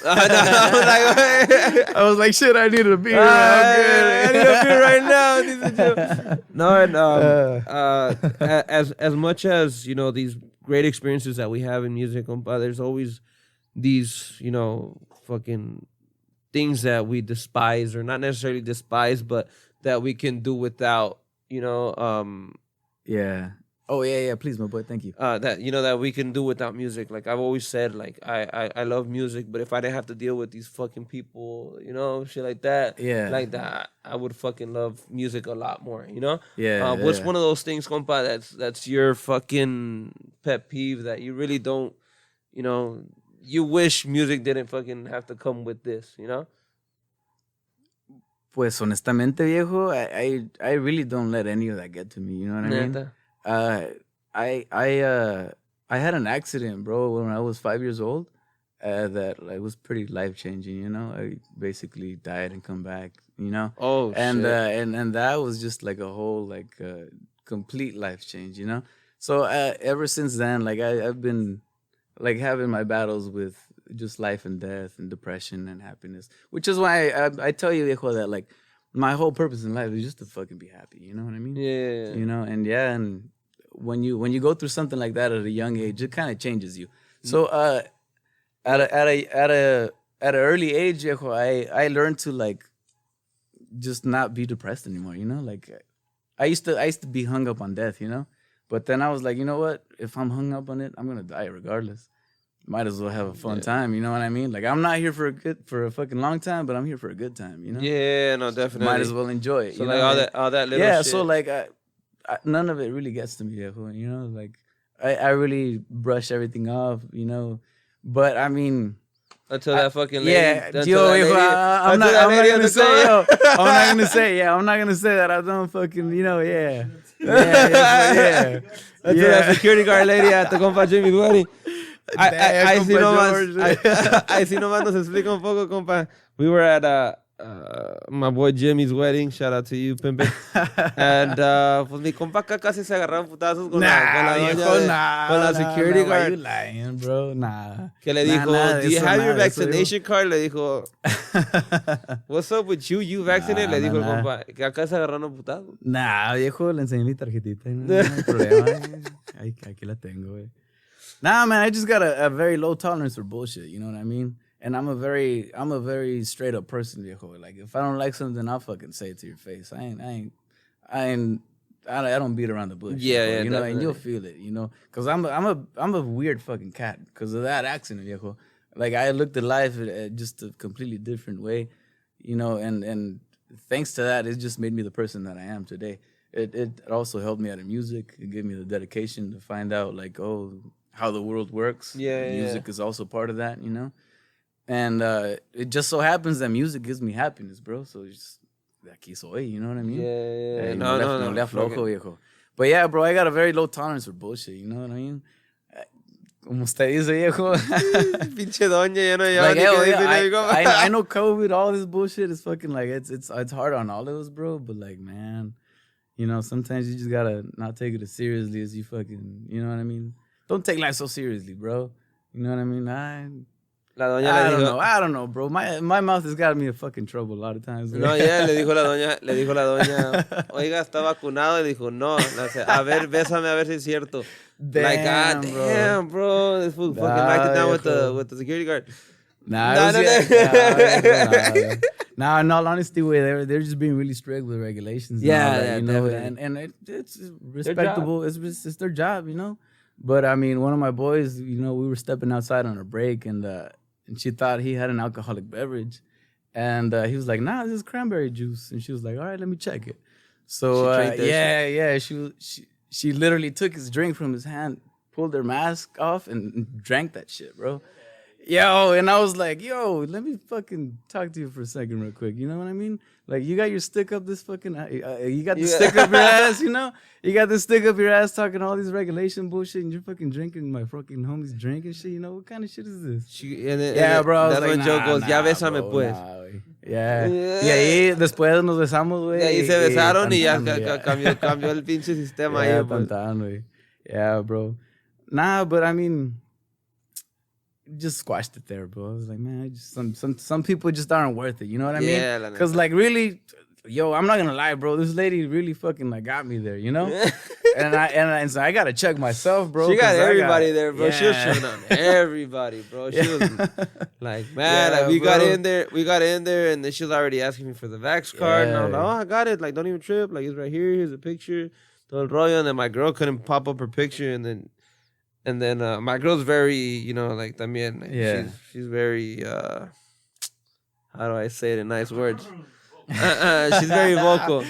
I was like, shit, I need a beer. I need a beer right now. No, and as much as these great experiences that we have in music, compa, there's always these fucking things that we despise, or not necessarily despise, but that we can do without. Yeah. Oh yeah, please, my boy, thank you. That we can do without music. Like I've always said, like I love music, but if I didn't have to deal with these fucking people, shit like that, like that, I would fucking love music a lot more, Yeah. What's one of those things, compa, that's your fucking pet peeve that you really don't, you wish music didn't fucking have to come with this, you know? Pues honestamente, viejo, I really don't let any of that get to me. You know what I mean? I had an accident, bro, when I was 5 years old. That like was pretty life changing. You know, I basically died and come back. You know. Oh, and shit. And that was just like a whole like complete life change. You know. So ever since then, like I've been like having my battles with just life and death and depression and happiness, which is why I tell you, viejo, that like my whole purpose in life is just to fucking be happy. You know what I mean? Yeah. You know, and when you go through something like that at a young age, it kind of changes you. So at an early age, viejo, I learned to like just not be depressed anymore. You know, like I used to be hung up on death. You know, but then I was like, you know what? If I'm hung up on it, I'm gonna die regardless. Might as well have a fun time, you know what I mean? Like I'm not here for a fucking long time, but I'm here for a good time, you know? Yeah, no, definitely. Might as well enjoy it. So you like know? all that little yeah, shit. so like none of it really gets to me, viejo, you know? Like I really brush everything off, you know? But I mean, until that fucking lady. yeah, until yo, that lady, I'm not gonna say, I'm not gonna say that I don't fucking, you know, yeah. Until that security guard lady at the compa Jimmy's wedding. I see nomás nos explica un poco, compa. We were at my boy Jimmy's wedding. Shout out to you, Pimpe. And pues mi compa acá casi se agarraron putazos con la doña con la security guard. Why you lying, bro? Nah. Que le dijo, do you have your vaccination card? Le dijo, dijo, what's up with you? You vaccinated? Le dijo el compa, que acá se agarraron putazos. Nah, viejo, le enseñé mi tarjetita. No hay problema. Aquí la tengo, güey. Nah, man, I just got a very low tolerance for bullshit. You know what I mean? And I'm a very straight up person, viejo. Like if I don't like something, I'll fucking say it to your face. I don't beat around the bush. Yeah, viejo, yeah, you know, definitely. and you'll feel it, you know, because I'm a weird fucking cat because of that accident, viejo. Like I looked at life just a completely different way, you know, and thanks to that, it just made me the person that I am today. It also helped me out in music. It gave me the dedication to find out like, oh, how the world works. Music is also part of that, you know? And it just so happens that music gives me happiness, bro. So it's just, aquí soy, you know what I mean? Yeah. No le aflojo, viejo. But yeah, bro, I got a very low tolerance for bullshit, you know what I mean? Como usted dice, viejo. Pinche doña, ya no Like, ni qué decirle, I know COVID, all this bullshit is fucking like, it's hard on all of us, bro. But like, man, you know, sometimes you just gotta not take it as seriously as you fucking, you know what I mean? Don't take life so seriously, bro. You know what I mean? I don't know, bro. My mouth has gotten me in fucking trouble a lot of times. No, yeah, le dijo la doña, oiga, ¿está vacunado? Y dijo, no. A ver, bésame a ver si es cierto. Damn, like, God damn, bro. This fool fucking knocked it down with the security guard. Nah, in all honesty, they're just being really strict with regulations. And all that, you know, and it's respectable. It's their job, you know. But I mean, one of my boys, you know, we were stepping outside on a break, and she thought he had an alcoholic beverage, and he was like, "Nah, this is cranberry juice," and she was like, "All right, let me check it." So she literally took his drink from his hand, pulled her mask off, and drank that shit, bro. Yo, and I was like, yo, let me fucking talk to you for a second real quick. You know what I mean? Like, you got your stick up this fucking, you got the stick up your ass, you know? You got the stick up your ass talking all these regulation bullshit, and you're fucking drinking my fucking homie's drink and shit, you know? What kind of shit is this? Bro. That's when Joe goes, ya bésame, pues. Yeah. Y ahí después nos besamos, güey. Y ahí se besaron y ya cambió el pinche sistema ahí, pues. Güey. Yeah, bro. Nah, but I mean, just squashed it there, bro. I was like, man, some people just aren't worth it. You know what I mean? Yeah, because like really, yo, I'm not gonna lie, bro. This lady really fucking like got me there, you know? and so I gotta check myself, bro. She got everybody there, bro. Yeah. She was showing on everybody, bro. She was like, man, like we got in there, and then she was already asking me for the Vax card, and I was like, oh, I got it. Like, don't even trip. Like, it's right here. Here's a picture. Todo el rollo, and then my girl couldn't pop up her picture, and then my girl's very, you know, like también, like, she's very how do I say it in nice words? She's very vocal.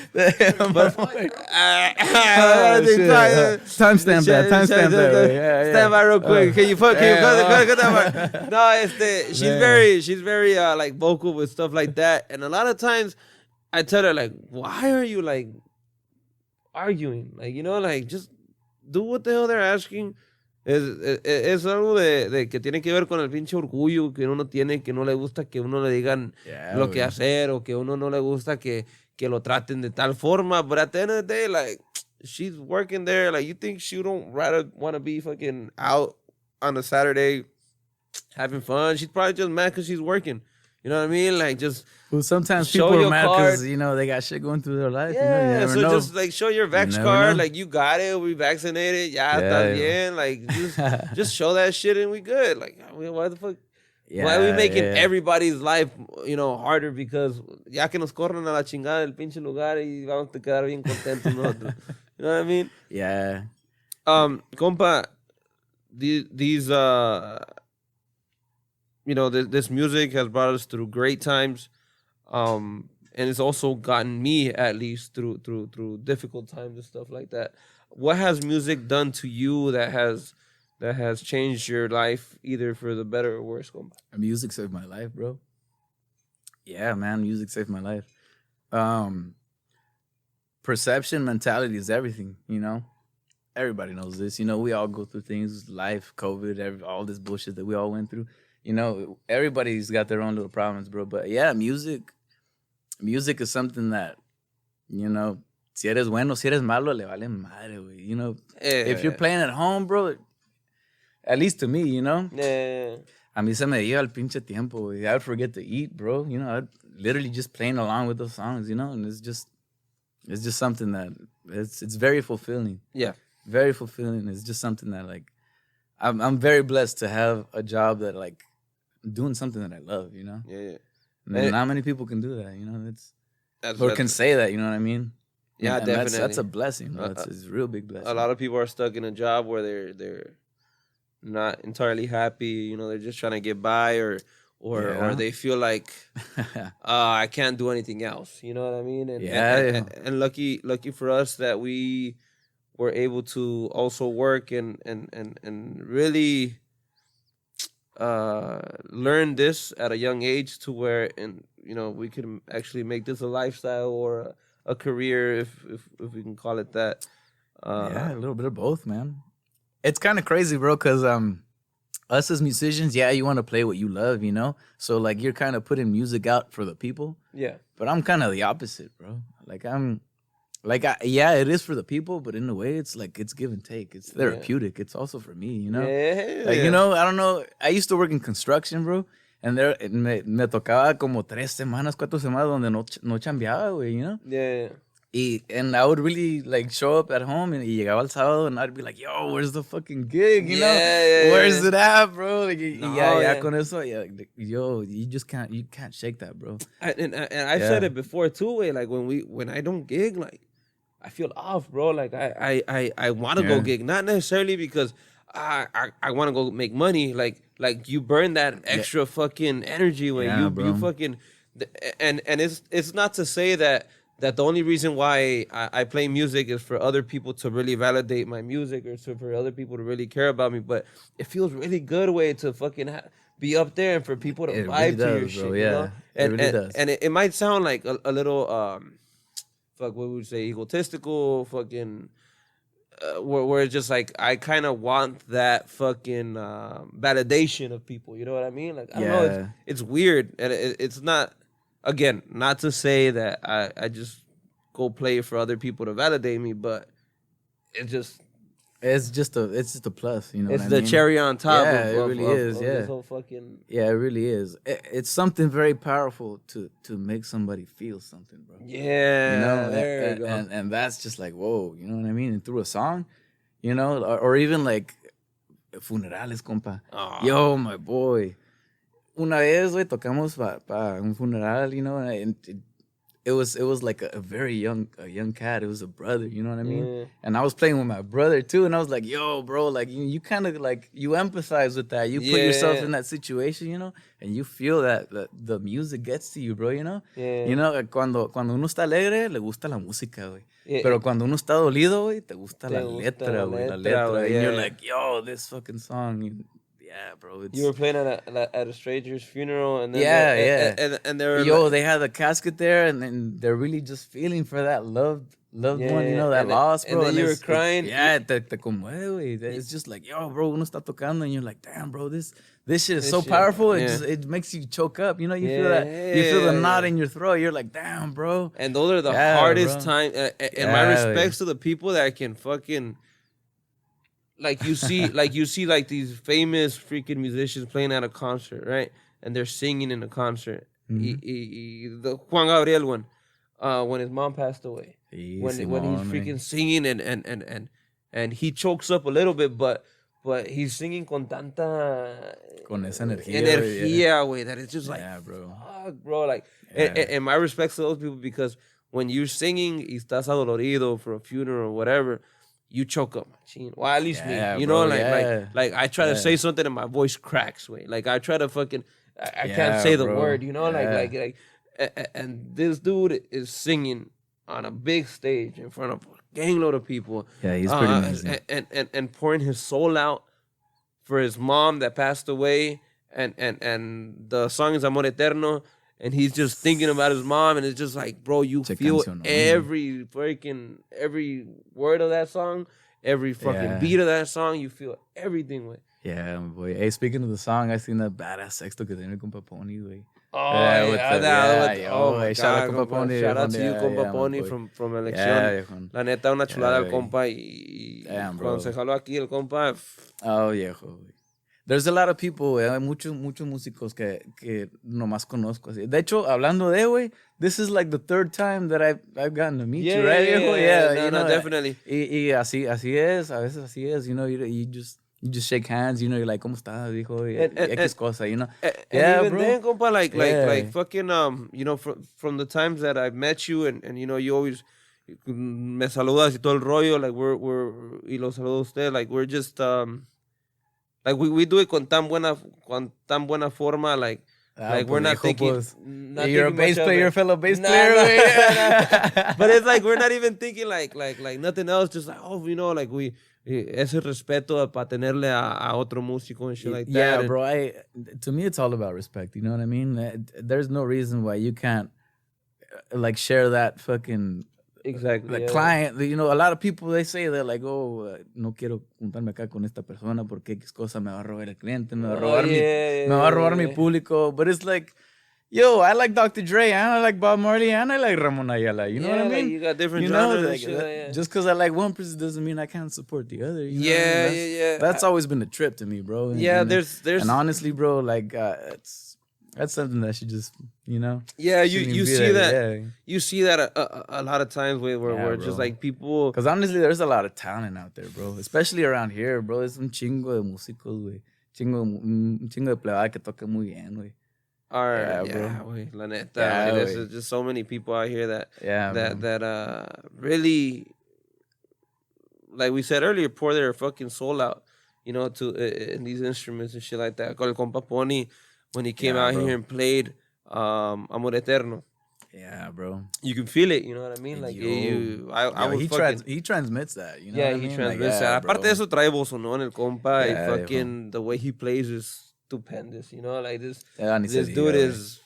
Timestamp that. Timestamp that. Yeah, Stand by real quick. Can you cut that part? No, she's very like vocal with stuff like that. And a lot of times I tell her like, why are you like arguing? Like, you know, like just do what the hell they're asking. Es algo de que tiene que ver con el pinche orgullo que uno tiene, que no le gusta que uno le digan lo que hacer, o que uno no le gusta que lo traten de tal forma. But at the end of the day, like, she's working there. Like, you think she don't rather want to be fucking out on a Saturday having fun? She's probably just mad because she's working. You know what I mean? Like, just well, sometimes show people are your mad card. because, you know, they got shit going through their life. Yeah, you know, you never so know. just like show your Vax never card. know. Like, you got it. We vaccinated. Está bien. Like, just show that shit and we good. Like, why the fuck? Why are we making everybody's life, you know, harder? Because ya que nos corren a la chingada del pinche lugar y vamos a quedar bien contentos nosotros. You know what I mean? Yeah. Compa, these you know, this music has brought us through great times, and it's also gotten me at least through difficult times and stuff like that. What has music done to you that has changed your life, either for the better or worse, compa? Music saved my life, bro. Yeah, man, music saved my life. Perception, mentality is everything, you know? Everybody knows this. You know, we all go through things, life, COVID, all this bullshit that we all went through. You know, everybody's got their own little problems, bro. But yeah, music is something that, you know, si eres bueno, si eres malo, le vale madre, güey. You know, if you're playing at home, bro, at least to me, you know? Yeah. A mí se me iba el pinche tiempo, güey. I would forget to eat, bro. You know, I'd literally just playing along with those songs, you know? And it's just something that, it's very fulfilling. Yeah. Very fulfilling. It's just something that, like, I'm very blessed to have a job that, like, doing something that I love, you know? Yeah. And not many people can do that, you know? That's Or can say that, you know what I mean? Yeah, and definitely. That's a blessing. It's a real big blessing. A lot of people are stuck in a job where they're not entirely happy. You know, they're just trying to get by, or they feel like I can't do anything else. You know what I mean? And lucky for us that we were able to also work and really learn this at a young age, to where, and you know, we can actually make this a lifestyle or a career, if we can call it that. Yeah, a little bit of both, man. It's kind of crazy, bro, because us as musicians, yeah, you want to play what you love, you know? So, like, you're kind of putting music out for the people. Yeah. But I'm kind of the opposite, bro. Yeah, it is for the people, but in a way, it's like, it's give and take. It's therapeutic. It's also for me, you know? Yeah. Like, you know, I don't know. I used to work in construction, bro. And me tocaba como 4 semanas donde no chambeaba, güey, you know? Yeah. And I would really, like, show up at home, and llegaba el sábado, and I'd be like, yo, where's the fucking gig, you know? Where's it at, bro? Like, con eso, yo, you can't shake that, bro. And I've said it before too, way, like, when I don't gig, like, I feel off, bro. Like, I want to go gig, not necessarily because I want to go make money. Like you burn that extra fucking energy when you fucking, and it's not to say that the only reason why I play music is for other people to really validate my music, or for other people to really care about me. But it feels really good way to fucking be up there and for people to vibe to your shit, you know? And, it really does. And it might sound like a little, what would you say, egotistical, fucking, where it's just like, I kind of want that fucking validation of people, you know what I mean? Like, I don't know, it's weird, and it's not, again, not to say that I just go play for other people to validate me, but it's just a plus, you know. It's what I mean? Cherry on top. Yeah, it really is. Of Yeah, this whole fucking... yeah, it really is. It's something very powerful to make somebody feel something, bro. Yeah, you know, there you go. And that's just like, whoa, you know what I mean? And through a song, you know, or even like funerales, compa. Oh. Yo, my boy. Una vez, güey, tocamos para un funeral, you know, and it was like a very young cat. It was a brother, you know what I mean? Yeah. And I was playing with my brother too, and I was like, yo, bro, like you kind of like you empathize with that. You put yourself in that situation, you know, and you feel that the music gets to you, bro, you know? Yeah. You know, cuando uno está alegre, le gusta la música, güey. Yeah. Pero cuando uno está dolido, güey, te gusta Te la gusta letra, la güey, la letra, letra. güey, And you're yeah. like, yo, this fucking song, yeah, bro. It's, You were playing at a stranger's funeral, and then Yeah, and they were yo, like, they had the casket there, and they're really just feeling for that loved one, you know, that and loss, then- bro. and then you were it's- crying. Yeah, te conmueve, güey. It's just like, yo, bro, uno está tocando, and you're like, damn, bro, this shit is so shit, powerful. yeah. It makes you choke up, you know. You feel that, you feel the knot in your throat. You're like, damn, bro. And those are the Yeah, hardest bro. time. And my Yeah, respects to the people that can fucking, like you see, like these famous freaking musicians playing at a concert, right? And they're singing in a concert. The Juan Gabriel one, when his mom passed away, when he's freaking singing and he chokes up a little bit, but he's singing con tanta Con esa energía, güey, that it's just like, yeah, bro. fuck, bro. Like, and my respects to those people, because when you're singing y estás adolorido for a funeral or whatever, you choke up, machine. Well, at least Yeah, me, you bro, know, yeah. like I try to Yeah. say something and my voice cracks, way. Like I try to fucking, I Yeah, can't say the bro. word, you know, Yeah. and this dude is singing on a big stage in front of a gangload of people. Yeah, he's pretty amazing. And pouring his soul out for his mom that passed away, and the song is Amor Eterno, and he's just thinking about his mom, and it's just like, bro, you Che feel canción, ¿no? every word of that song, every fucking Yeah. beat of that song, you feel everything, way. Yeah, boy. Hey, speaking of the song, I seen that badass sexto que tiene con Pony, güey. Oh, Yeah, with the- yeah, oh yo, my hey, shout out God, compa compa. Pony, Shout out to you, yeah, compa yeah, Pony, boy. from Elección. Yeah, viejón. La neta, una chulada el güey. compa, y Damn, bro. cuando se jaló aquí el compa, Oh, viejo, güey. There's a lot of people, güey. Hay muchos músicos que nomás conozco. Así. De hecho, hablando de, güey, this is like the third time that I've gotten to meet you, right, viejo? Yeah, no, you no, know, definitely. Y así es, a veces así es, you know, you just shake hands, you know, you're like, ¿cómo estás, viejo? Y X cosa, you know. And Yeah, even bro. then, compa, Yeah. like fucking, you know, from the times that I've met you, and you know, you always me saludas y todo el rollo, like we're y lo saludo a usted, like we're just like we do it con tan buena forma, like we're not viejo, thinking. pues, not you're a thinking bass much of player, it. fellow bass Nah, player, nah, güey. nah. But it's like we're not even thinking like nothing else, just like, oh, you know, like ese respeto para tenerle a otro músico and shit like that. Yeah, And- bro. To me, it's all about respect. You know what I mean? There's no reason why you can't like share that fucking Exactly. the yeah. client. You know, a lot of people they say they're like, oh, no quiero juntarme acá con esta persona porque X cosa me va a robar el cliente, me va a robar me va a robar mi público. But it's like, yo, I like Dr. Dre, and I like Bob Marley, and I like Ramon Ayala. You know what I like, mean? you got different You know, genres and like, shit, yeah. just because I like one person doesn't mean I can't support the other. You know? Yeah, That's- yeah. That's always been a trip to me, bro. Yeah, And- there's and honestly, bro, like that's something that should just, you know. yeah, shouldn't you be see that yeah. you see that a lot of times where Yeah, just bro. like people. Because honestly, there's a lot of talent out there, bro. Especially around here, bro. There's un chingo de músicos, güey. Un chingo de plebada que toca muy bien, güey. Are Yeah, bro. güey, la neta, Yeah, güey, there's güey. just so many people out here that Yeah, really, like we said earlier, pour their fucking soul out, you know, to in these instruments and shit like that. Con el compa Pony, when he came Yeah, out bro. here and played Amor Eterno, Yeah, bro. you can feel it, you know what I mean? Like I Yo, would fucking. he transmits that, you know. Yeah, what I he mean? transmits like, that. bro. Aparte de eso, trae bozonón el compa. Yeah, y fucking the way he plays is stupendous. You know, like this Yeah, ni se this diga, dude güey. is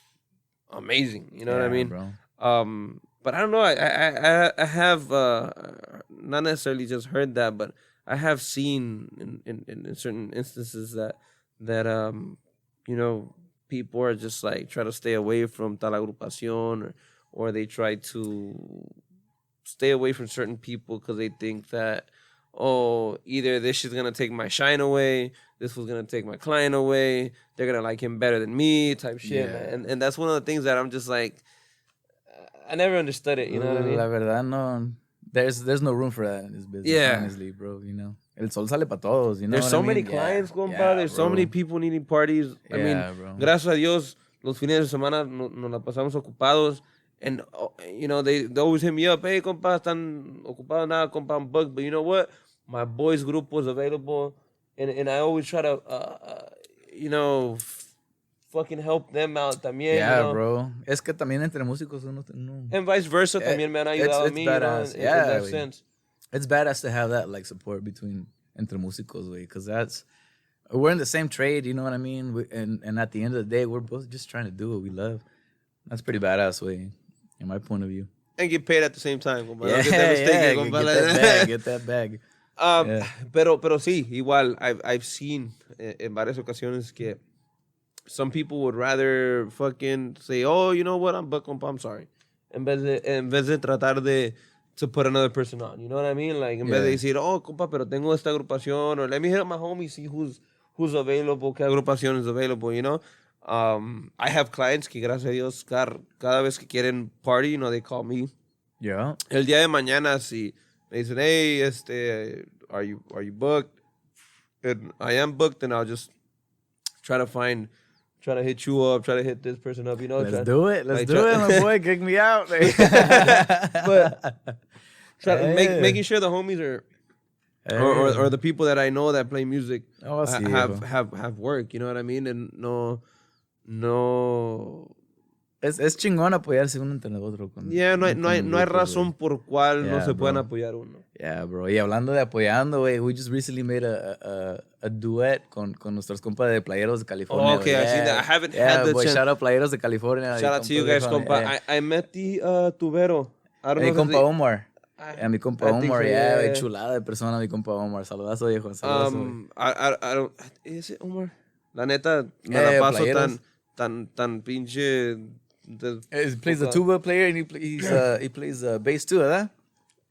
amazing. You know what I Yeah, mean? bro. But I don't know. I have not necessarily just heard that, but I have seen in certain instances that you know, people are just like try to stay away from tal agrupación, or they try to stay away from certain people because they think that, oh, either this is gonna take my shine away, this was gonna take my client away, they're gonna like him better than me, type shit. Yeah. And that's one of the things that I'm just like, I never understood it. You know what I mean? La verdad, no. There's no room for that in this business, Yeah. honestly, bro. You know, el sol sale para todos. You know, There's what so I mean? many Yeah, clients, compa. yeah, There's so bro. many people needing parties. I Yeah, mean, bro. gracias a Dios, los fines de semana nos la pasamos ocupados. And, you know, they always hit me up. Hey, compa, están ocupados nada, compa, I'm booked. But you know what? My boys' grupo is available. And I always try to, you know, fucking help them out también. Yeah, you know? bro. Es que también entre músicos uno. And vice versa también me han ayudado a mí, you know, in that güey. sense. It's badass to have that like support between entre músicos, way, because we're in the same trade, you know what I mean? And at the end of the day, we're both just trying to do what we love. That's pretty badass, way, in my point of view. And get paid at the same time, compa. Yeah, Don't get that mistaken, compa. get that bag. Yeah. Pero sí, igual, I've seen en varias ocasiones que some people would rather fucking say, oh, you know what, I'm booked, compa, I'm sorry. En vez de tratar to put another person on, you know what I mean? Like, en vez de decir, oh, compa, pero tengo esta agrupación, or let me hit up my homies, see who's available, qué agrupación is available, you know? I have clients que, gracias a Dios, cada vez que quieren party, you know, they call me. Yeah. El día de mañana, si me dicen, hey, are you booked? And I am booked, and I'll just try to hit you up, try to hit this person up, you know? Let's do it, my boy. Kick me out. But making sure the homies are, or the people that I know that play music have work, you know what I mean? And no. Es chingón apoyarse uno entre nosotros. Yeah, no hay razón por cual no se pueden apoyar uno. Yeah, bro. Y hablando de apoyando, güey, we just recently made a duet con nuestros compas de Playeros de California. Oh, okay, I've seen that. I haven't had the chance. Shout out Playeros de California. Shout out to you guys, compa. I met the tubero. I don't know. Mi compa Omar. Mi compa Omar, so, yeah, chulada de persona, mi compa Omar. Saludazo, viejo. Saludazo. I don't. ¿Es Omar? La neta, me la paso tan pinche. He plays the tuba player and he plays bass too, ¿verdad?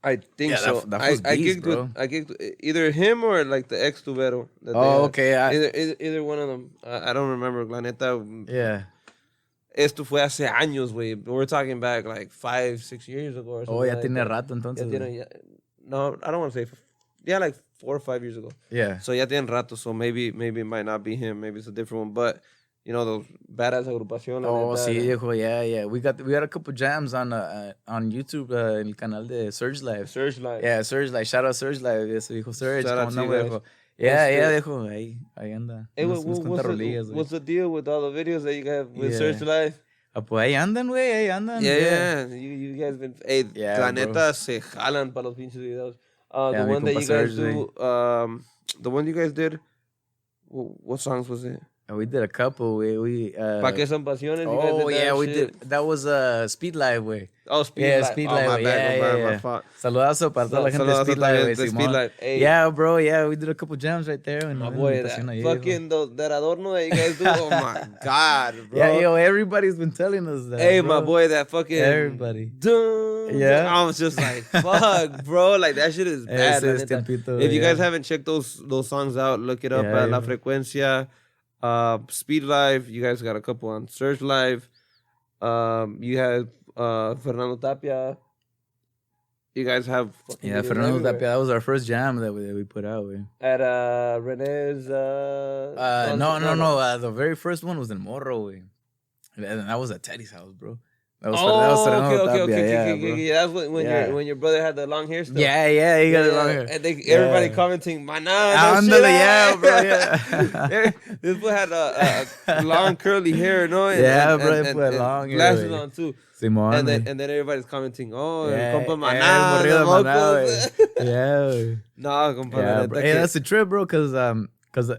I think so. That was beast, I gigged with either him or like the ex tubero. Okay. Either one of them. I don't remember. La neta. Yeah. Esto fue hace años, güey. We're talking back like 5-6 years ago or something. Oh, ya tiene rato entonces. No, I don't want to say. Yeah, like 4 or 5 years ago. Yeah. So ya tiene rato. So maybe it might not be him. Maybe it's a different one. But you know, those badass agrupaciones. Oh, sí, viejo, yeah. We got a couple jams on YouTube, en el canal de Surge Live. Surge Live. Yeah, Surge Live. Shout out Surge Live. Eso, viejo Surge. Shout out to you guys. Viejo. Yeah, viejo. Ahí anda. Hey, what's the deal with all the videos that you have with Surge Live? Ah, pues ahí andan, güey. Ahí andan. Yeah. You guys been... Hey, la neta se jalan para los pinches videos. The one that you guys do... the one you guys did... What songs was it? We did a couple. ¿Pa' qué son pasiones? Oh, yeah, we did. That was Speed Live, güey. Oh, Speed Live. Speed Oh, Live. my bad, Yeah. my fault. Saludazo para toda la gente de Speed Live, güey. Speed Live. Hey. Yeah, bro. Yeah, we did a couple jams right there. My boy, fucking that adorno that you guys do. Oh, my God, bro. Yeah, yo, everybody's been telling us that. Hey, bro. my boy, that fucking... Everybody. Yeah. I was just like, fuck, bro. Like, that shit is bad. If you guys haven't checked those songs out, look it up at La Frequencia. Speed Live, you guys got a couple on Surge Live. You have Fernando Tapia. You guys have Fernando Tapia. That was our first jam that we put out. At Rene's. No. The very first one was in Morro. And that was at Teddy's house, bro. That was okay. That's when your brother had the long hair stuff. Yeah, he got the long hair. And everybody commenting, man, bro. Yeah. This boy had a long curly hair, no? Bro, put long hair. Glasses on too. Simón, and then everybody's commenting, oh, compa maná, yeah. No, compa. Hey, that's the trip, bro, because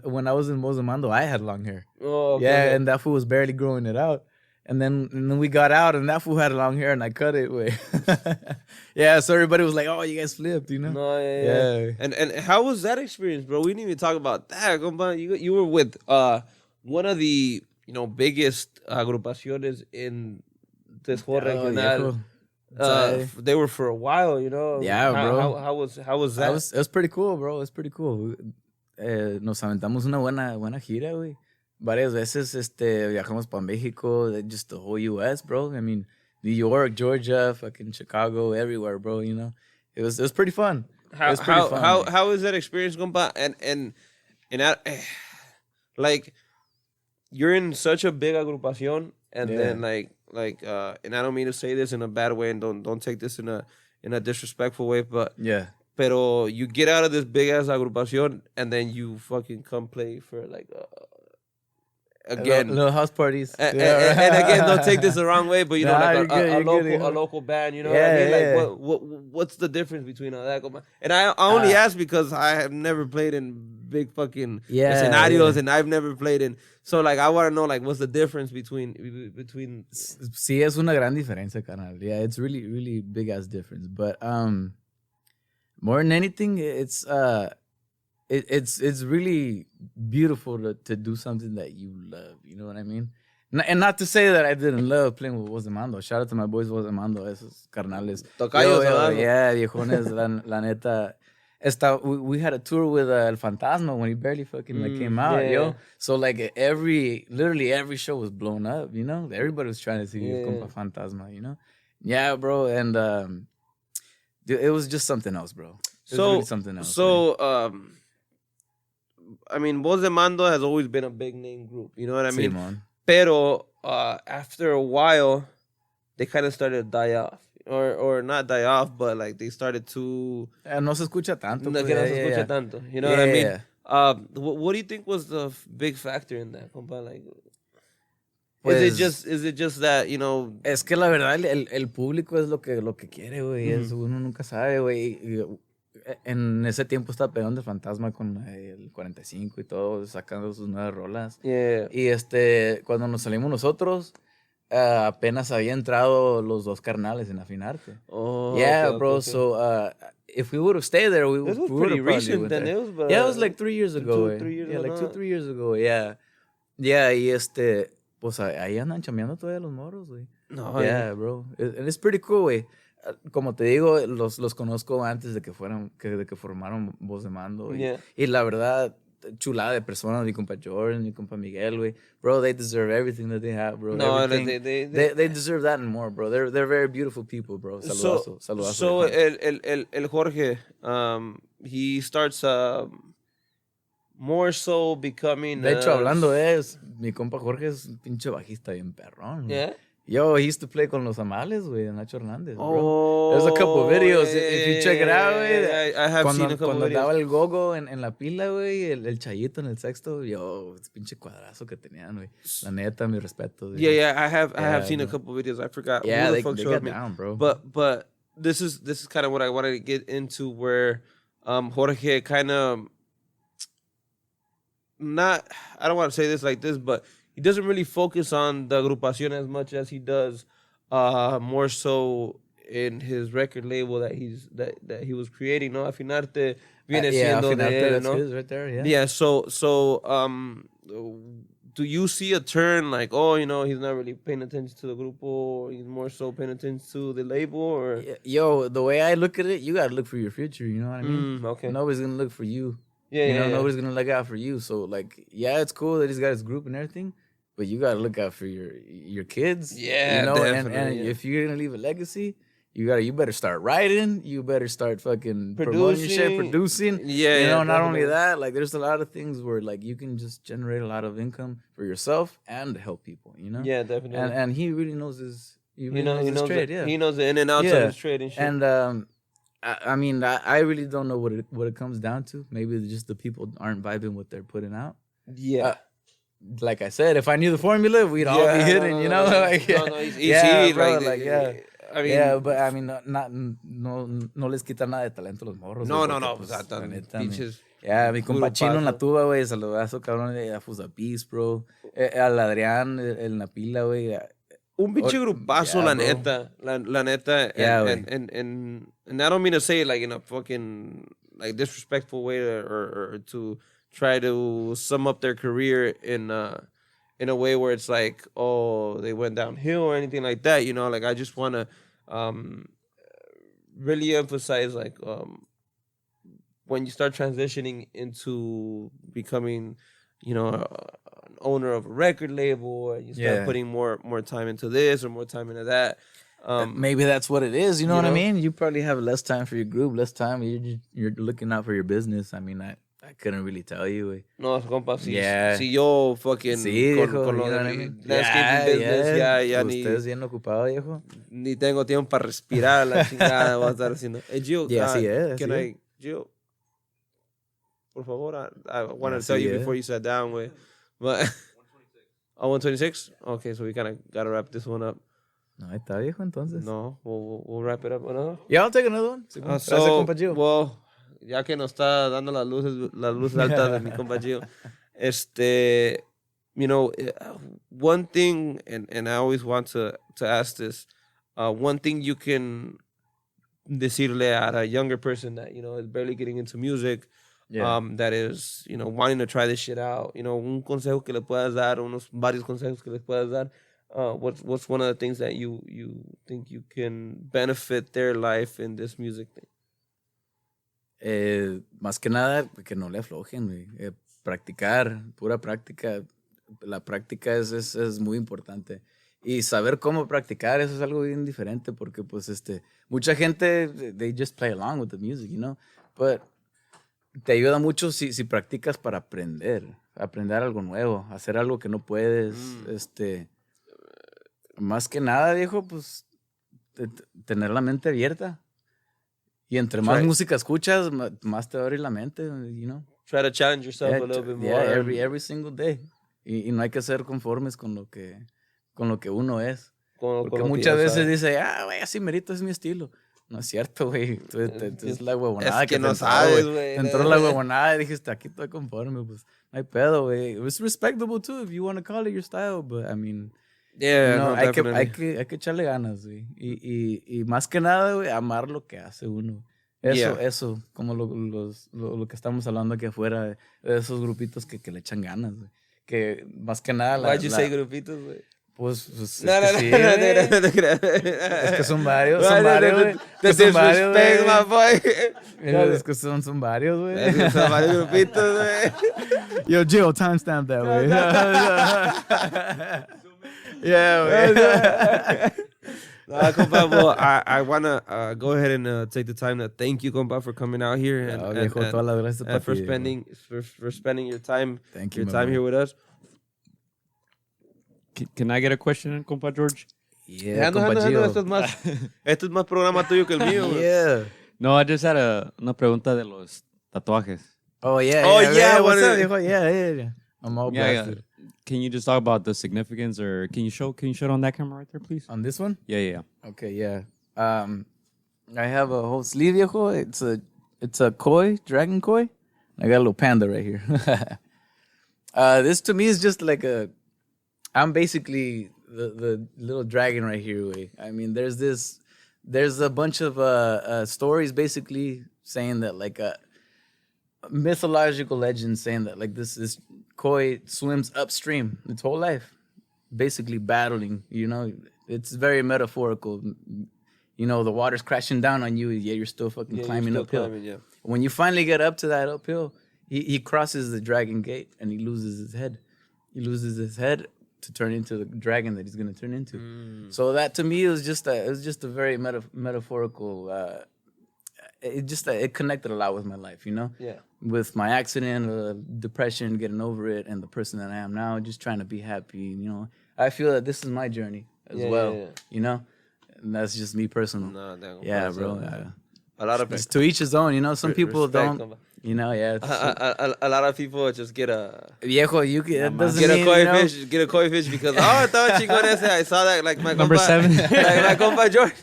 when I was in Mozamando, I had long hair. Oh, okay. Yeah, and that fool was barely growing it out. And then we got out, and that fool had long hair, and I cut it. Yeah, so everybody was like, "Oh, you guys flipped," you know? No, yeah. And how was that experience, bro? We didn't even talk about that. You were with one of the biggest agrupaciones in this whole regional. They were for a while, you know. Yeah, bro. How was that? It was pretty cool, bro. It was pretty cool. Nos aventamos una buena gira, güey. Varias veces viajamos para México, just the whole U.S., bro. I mean, New York, Georgia, fucking Chicago, everywhere, bro. You know, it was pretty fun. How was that experience, compa? And like, you're in such a big agrupación, and then like and I don't mean to say this in a bad way, and don't take this in a disrespectful way, but Yeah. pero you get out of this big ass agrupación and then you fucking come play for like again Little house parties. and again, don't take this the wrong way, but you know, Nah, like you're good, a local band, you know Yeah, what I mean? yeah. Like what's the difference between all that? And I only ask because I have never played in big fucking escenarios, and I've never played in. So like I want to know like what's the difference between. Sí, es una gran diferencia, carnal. Yeah, it's really, really big ass difference. But more than anything, it's really beautiful to do something that you love. You know what I mean? And not to say that I didn't love playing with Voz de Mando. Shout out to my boys, Voz de Mando, esos carnales. Tocayos, yeah, viejones, la neta. We had a tour with El Fantasma when he barely fucking came out, yo. So like literally every show was blown up, you know? Everybody was trying to see Compa Fantasma, you know? Yeah, bro. And dude, it was just something else, bro. It was really something else. So, I mean, Voz de Mando has always been a big name group, you know what I mean? Simon. Pero after a while, they kind of started to die off. Or not die off, but like they started to... No se escucha tanto. No, que no se escucha tanto. You know what I mean? What do you think was the big factor in that, compa? Like, is it just that, you know... Es que la verdad, el público es lo que quiere, güey. Uno nunca sabe, güey. En ese tiempo estaba pegando el Fantasma con el 45 y todo, sacando sus nuevas rolas. Yeah. Y cuando nos salimos nosotros... apenas había entrado los dos carnales en Afinarte. Oh, yeah, okay, bro. Okay. So if we would have stayed there, we would have pretty recent then. It was like 3 years ago. 2-3 years yeah, ago. like 2-3 years ago. Yeah. Yeah, y pues ahí andan chambeando todavía los morros, güey. No, yeah, bro. And it's pretty cool, güey. Como te digo, los conozco antes de que formaron Voz de Mando. Y la verdad, chulada de personas, mi compa Jordan, mi compa Miguel, güey. Bro, they deserve everything that they have, bro. No, they deserve that and more, bro. They're very beautiful people, bro. Saludazo. So el Jorge, he starts more so becoming... De hecho, hablando mi compa Jorge es un pinche bajista bien perrón. Yeah? Yo, he used to play con Los Amales, güey, de Nacho Hernández, bro. Oh, There's a couple of videos. If you check it out, güey. I have seen a couple cuando videos. andaba el gogo en la pila, güey, el chayito en el sexto, yo, es pinche cuadrazo que tenían, güey. La neta, mi respeto. Güey. Yeah, I have seen a couple of videos. I forgot who the fuck they showed got me. down, bro. But this is kind of what I wanted to get into, where Jorge kind of I don't want to say this like this, but he doesn't really focus on the agrupación as much as he does more so in his record label that he was creating, ¿no? Afinarte viene siendo Afinarte, de él, that's ¿no? his right there, yeah. Yeah, so do you see a turn like, oh, you know, he's not really paying attention to the grupo, he's more so paying attention to the label, or? Yo, the way I look at it, you gotta look for your future, you know what I mean? Okay. Nobody's gonna look for you. Yeah, Nobody's gonna look out for you. So, like, yeah, it's cool that he's got his group and everything, but you gotta look out for your kids. Yeah, you know, definitely, and yeah. if you're gonna leave a legacy, you better start writing. You better start fucking promoting your shit, producing. Yeah, you know, not definitely. only that, like, there's a lot of things where like you can just generate a lot of income for yourself and help people. You know. Yeah, definitely. And he really knows his. he knows his trade. Yeah. He knows the in and outs of his trade and shit. And I mean, I really don't know what it comes down to. Maybe just the people aren't vibing what they're putting out. Yeah. Like I said, if I knew the formula, we'd all be hitting, you know? Like, yeah, bro, like, yeah. I mean, yeah, but I mean, no les quita nada de talento a los morros. No, pues, pues, la neta, pinches. Yeah, mi compa Chino en la grupazo. tuba, güey, saludazo, cabrón, a Fusa Peace, bro. Al Adrián en la pila, güey. Un pinche grupazo, yeah, la bro. neta. La neta. Yeah, and I don't mean to say it like in a fucking like disrespectful way or to try to sum up their career in a way where it's like, oh, they went downhill or anything like that. You know, like I just want to really emphasize like when you start transitioning into becoming, you know, an owner of a record label, and you start putting more time into this or more time into that. Maybe that's what it is. You know what I know? mean? You probably have less time for your group, less time. You're looking out for your business. I mean, I I couldn't really tell you, güey. No, compa, Yeah. si yo fucking Sí, viejo, con lo you know de what I mi mean? landscaping business, ya Usted es bien ocupado, viejo. ni tengo tiempo para respirar, la chingada voy a estar haciendo. Hey, Gio, Yeah, así es, can así I, Gio, por favor, I wanted to Así tell you es. before you sat down, güey. But, 126? Okay, so we kind of got to wrap this one up. No, ahí está, viejo, entonces. No, we'll wrap it up. No? Yeah, I'll take another one. Sí, gracias, compa Gio. Well, ya que nos está dando las luces altas de mi compa Gio, you know, one thing, and I always want to ask this, one thing you can decirle at a younger person that, you know, is barely getting into music, that is, you know, wanting to try this shit out, you know, un consejo que le puedas dar, varios consejos que les puedas dar. What's one of the things that you think you can benefit their life in this music thing? Más que nada, que no le aflojen, güey. Practicar, pura práctica. La práctica es muy importante. Y saber cómo practicar, eso es algo bien diferente, porque pues mucha gente, they just play along with the music, you know, but te ayuda mucho si practicas para aprender algo nuevo, hacer algo que no puedes, más que nada, viejo, pues tener la mente abierta. Y entre más música escuchas, más te va a abrir la mente, you know. Try to challenge yourself a little bit more. Yeah, every single day. Y no hay que ser conformes con lo que uno es. Porque muchas veces dice, güey, así merito es mi estilo. No es cierto, güey. Es la huevonada es que no sabes, güey. Te entró la huevonada y dijiste, aquí estoy conforme. Pues no hay pedo, güey. It's respectable, too, if you want to call it your style. But, I mean... Yeah, no, hay que echarle ganas, güey. Y más que nada, güey, amar lo que hace uno. Eso, como lo que estamos hablando aquí afuera, de esos grupitos que le echan ganas, güey. Que más que nada... Why'd you say grupitos, güey? Pues no, sí, es que son varios, güey. Son varios, my boy. Es que son varios, güey. Son varios grupitos, güey. Yo, Jill, timestamp that, güey. Yeah, güey. Compa, well, I want to go ahead and take the time to thank you, compa, for coming out here and for spending your time here with us. Can I get a question, compa George? Yeah, compa Gio. Esto es más programa tuyo que el mío. Yeah. No, I just had una pregunta de los tatuajes. Oh, yeah. What's up, viejo? Yeah. I'm all blasted. Can you just talk about the significance, or can you show it on that camera right there, please? On this one? Yeah. Okay, yeah. I have a whole sleeve, viejo. It's a koi, dragon koi. I got a little panda right here. This to me is just like I'm basically the little dragon right here. Way. I mean, there's a bunch of stories basically saying that, like mythological legends saying that, like, this koi swims upstream its whole life, basically battling, you know. It's very metaphorical. You know, the water's crashing down on you, yet you're still fucking climbing uphill. When you finally get up to that uphill, he crosses the dragon gate and he loses his head. He loses his head to turn into the dragon that he's going to turn into. So that to me was just a very metaphorical. It connected a lot with my life, you know. Yeah. With my accident, depression, getting over it, and the person that I am now, just trying to be happy. You know, I feel that this is my journey as well. Yeah. You know, and that's just me personal. No, bro. A lot of it's to each his own. You know, some people don't. Compa. You know, yeah. A lot of people just get a viejo. You get a koi fish. Get a koi fish because I thought chingón ese. I saw that like my number compa, 7. Like my compa George.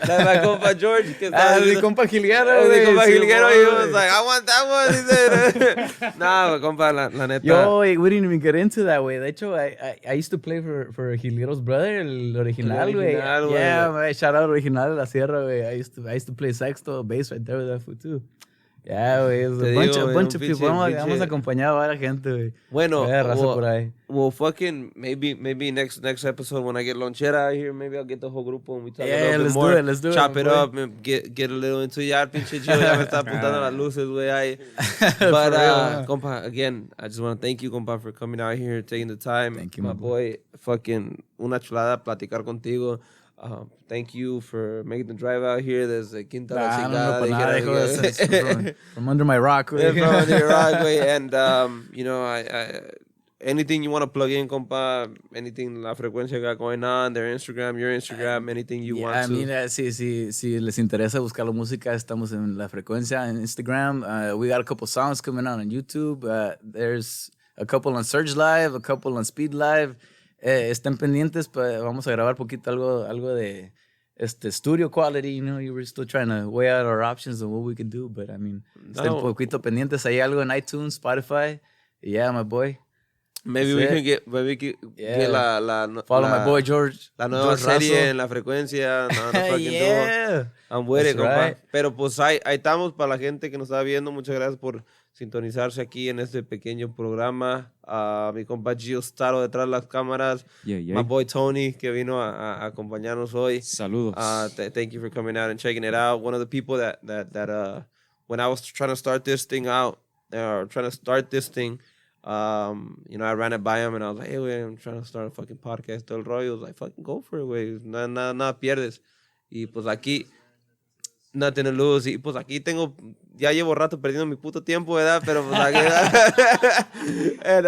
Like my compa George. Mi compa Gilguero. Mi compa Gilguero. He was like, I want that one. He said, nah, compa, la neta. Yo, we didn't even get into that way. De hecho, I used to play for Gilguero's brother, el original, güey. Yeah, man, shout out original de la Sierra, güey. I used to play sexto, bass right there with that foot too. Yeah, güey, a bunch of people. Vamos a acompañar a varias gente, güey. Bueno, por ahí. Well, fucking maybe next episode when I get lonchera out here, maybe I'll get the whole grupo and we talk a little bit more. Let's do it. Chop it up and get a little into ya, pinche Gio, ya me está apuntando las luces, güey, ahí. But, compa, again, I just want to thank you, compa, for coming out here, taking the time. Thank you, my boy. Fucking una chulada platicar contigo. Thank you for making the drive out here desde Quinta La Nah, Chingada. no, nada, hijo, from under my rock, güey. From under your rock, güey. And, you know, I anything you want to plug in, compa, anything La Frecuencia got going on, their Instagram, your Instagram, anything you want to. I mean, si les interesa buscar la música, estamos en La Frecuencia en Instagram. We got a couple songs coming out on YouTube. There's a couple on Surge Live, a couple on Speed Live. Estén pendientes, vamos a grabar poquito algo de studio quality, you know, we're still trying to weigh out our options and what we can do, but I mean, estén poquito pendientes, hay algo en iTunes, Spotify, yeah, my boy. Maybe we can get follow my boy George. La nueva George serie Razo. en La Frecuencia. No, fucking Yeah. I'm with it, That's compa. right. Pero pues ahí estamos para la gente que nos está viendo. Muchas gracias por sintonizarse aquí en este pequeño programa. Mi compa Gio Staro detrás de las cámaras. Yeah. My boy Tony, que vino a acompañarnos hoy. Saludos. Thank you for coming out and checking it out. One of the people that when I was trying to start this thing, you know, I ran it by him and I was like, hey, güey, I'm trying to start a fucking podcast. Todo el rollo. I was like, fucking go for it, güey. Nada pierdes. Y pues aquí, nothing to lose. Y pues aquí ya llevo rato perdiendo mi puto tiempo, ¿verdad? Pero pues aquí, and,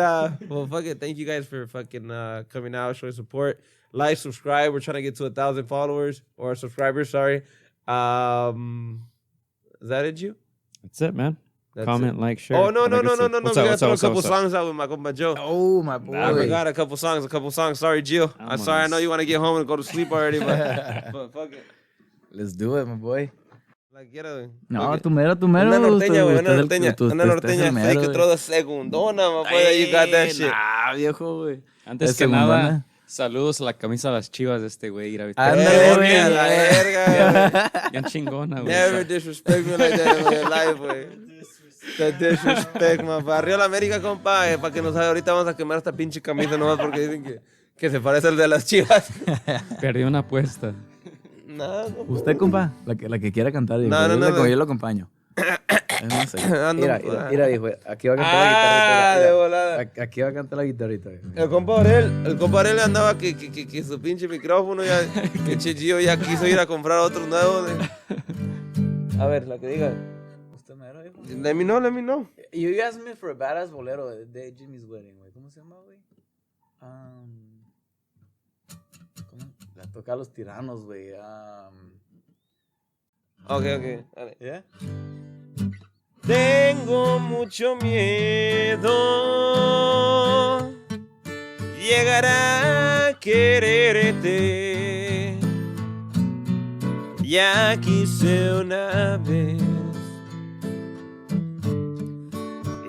well, fuck it. Thank you guys for fucking coming out, showing support. Like, subscribe. We're trying to get to 1,000 followers or subscribers, sorry. Is that it, you? That's it, man. That's Comment, it. like, share. Oh, no. Like I said. We What's got up, to throw a what's up, couple what's up? songs out with my compa Joe. Oh, my boy. I forgot a couple songs. Sorry, Gio. I'm sorry. I know you want to get home and go to sleep already, but fuck it. Let's do it, my boy. Like, get a... No, okay. tú mero. Una norteña, güey. Una Usted es el norteña. mero, Fake güey. throw the segundona, my boy. You got that shit. Nah, viejo, güey. Antes Es que segundona. nada, saludos a la camisa de las chivas de este güey. Ándale, güey. A la verga, güey. Bien chingona, güey. Never disrespect me like that in your life, güey. The disrespect, man. Barrio la América, compa. Para que no sabe, ahorita vamos a quemar esta pinche camisa nomás porque dicen que se parece al de las chivas. Perdí una apuesta. No. Usted, compa, la que quiera cantar. No, Yo lo acompaño. No sé. Ando- Mira, hijo. Aquí va a cantar la guitarrita. de Mira. volada. Aquí va a cantar la guitarrita. El compa Aurel andaba que su pinche micrófono ya, que Chillo ya quiso ir a comprar otro nuevo. A ver, la que diga. Usted mero, hijo. Let me know. You asked me for a badass bolero de Jimmy's Wedding, güey. ¿Cómo se llama, güey? ¿Cómo? La toca a los tiranos, güey. Ok. Dale. ¿Yeah? Tengo mucho miedo llegar a quererte. Ya quise una vez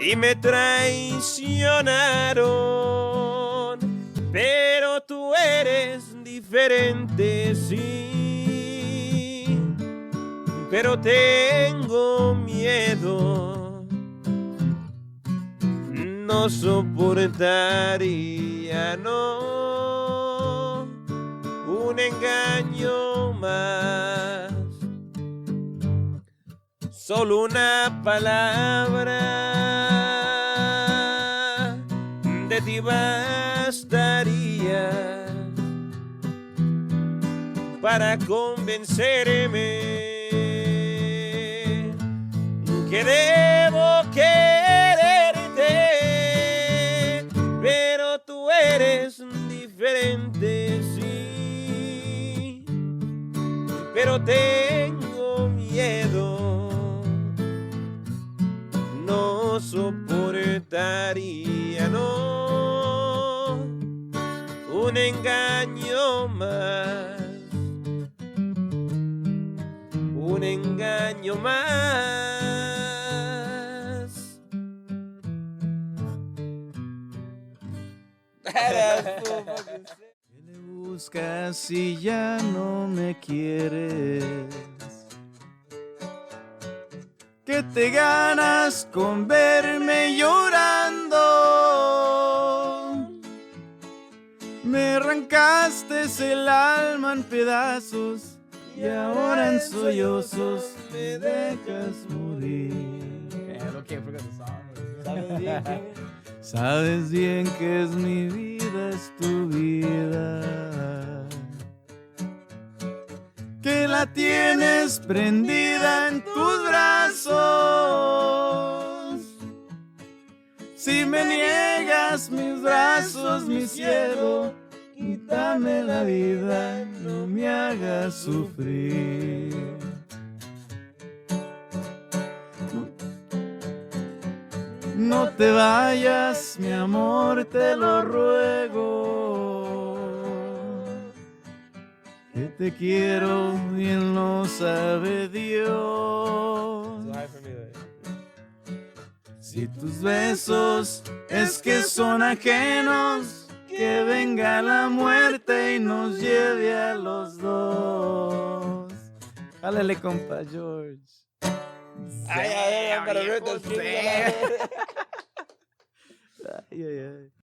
y me traicionaron, pero tú eres diferente, sí. Pero tengo miedo, no soportaría, no, un engaño más. Solo una palabra de ti bastaría para convencerme que debo quererte, pero tú eres diferente, sí, pero tengo miedo, no soportaría, no, un engaño más, un engaño más. ¿Qué le buscas si ya no me quieres? ¿Qué te ganas con verme llorando? Me arrancaste el alma en pedazos y ahora en sollozos me dejas morir. Sabes bien que es mi vida, es tu vida. la tienes prendida en tus brazos. Si me niegas mis brazos, mi cielo, quítame la vida, no me hagas sufrir. No te vayas, mi amor, te lo ruego. Que te quiero, bien lo sabe Dios. Si tus besos es que son ajenos, que venga la muerte y nos lleve a los dos. Jálale, compa George. Ay, pero vete, Ay, ay, ay.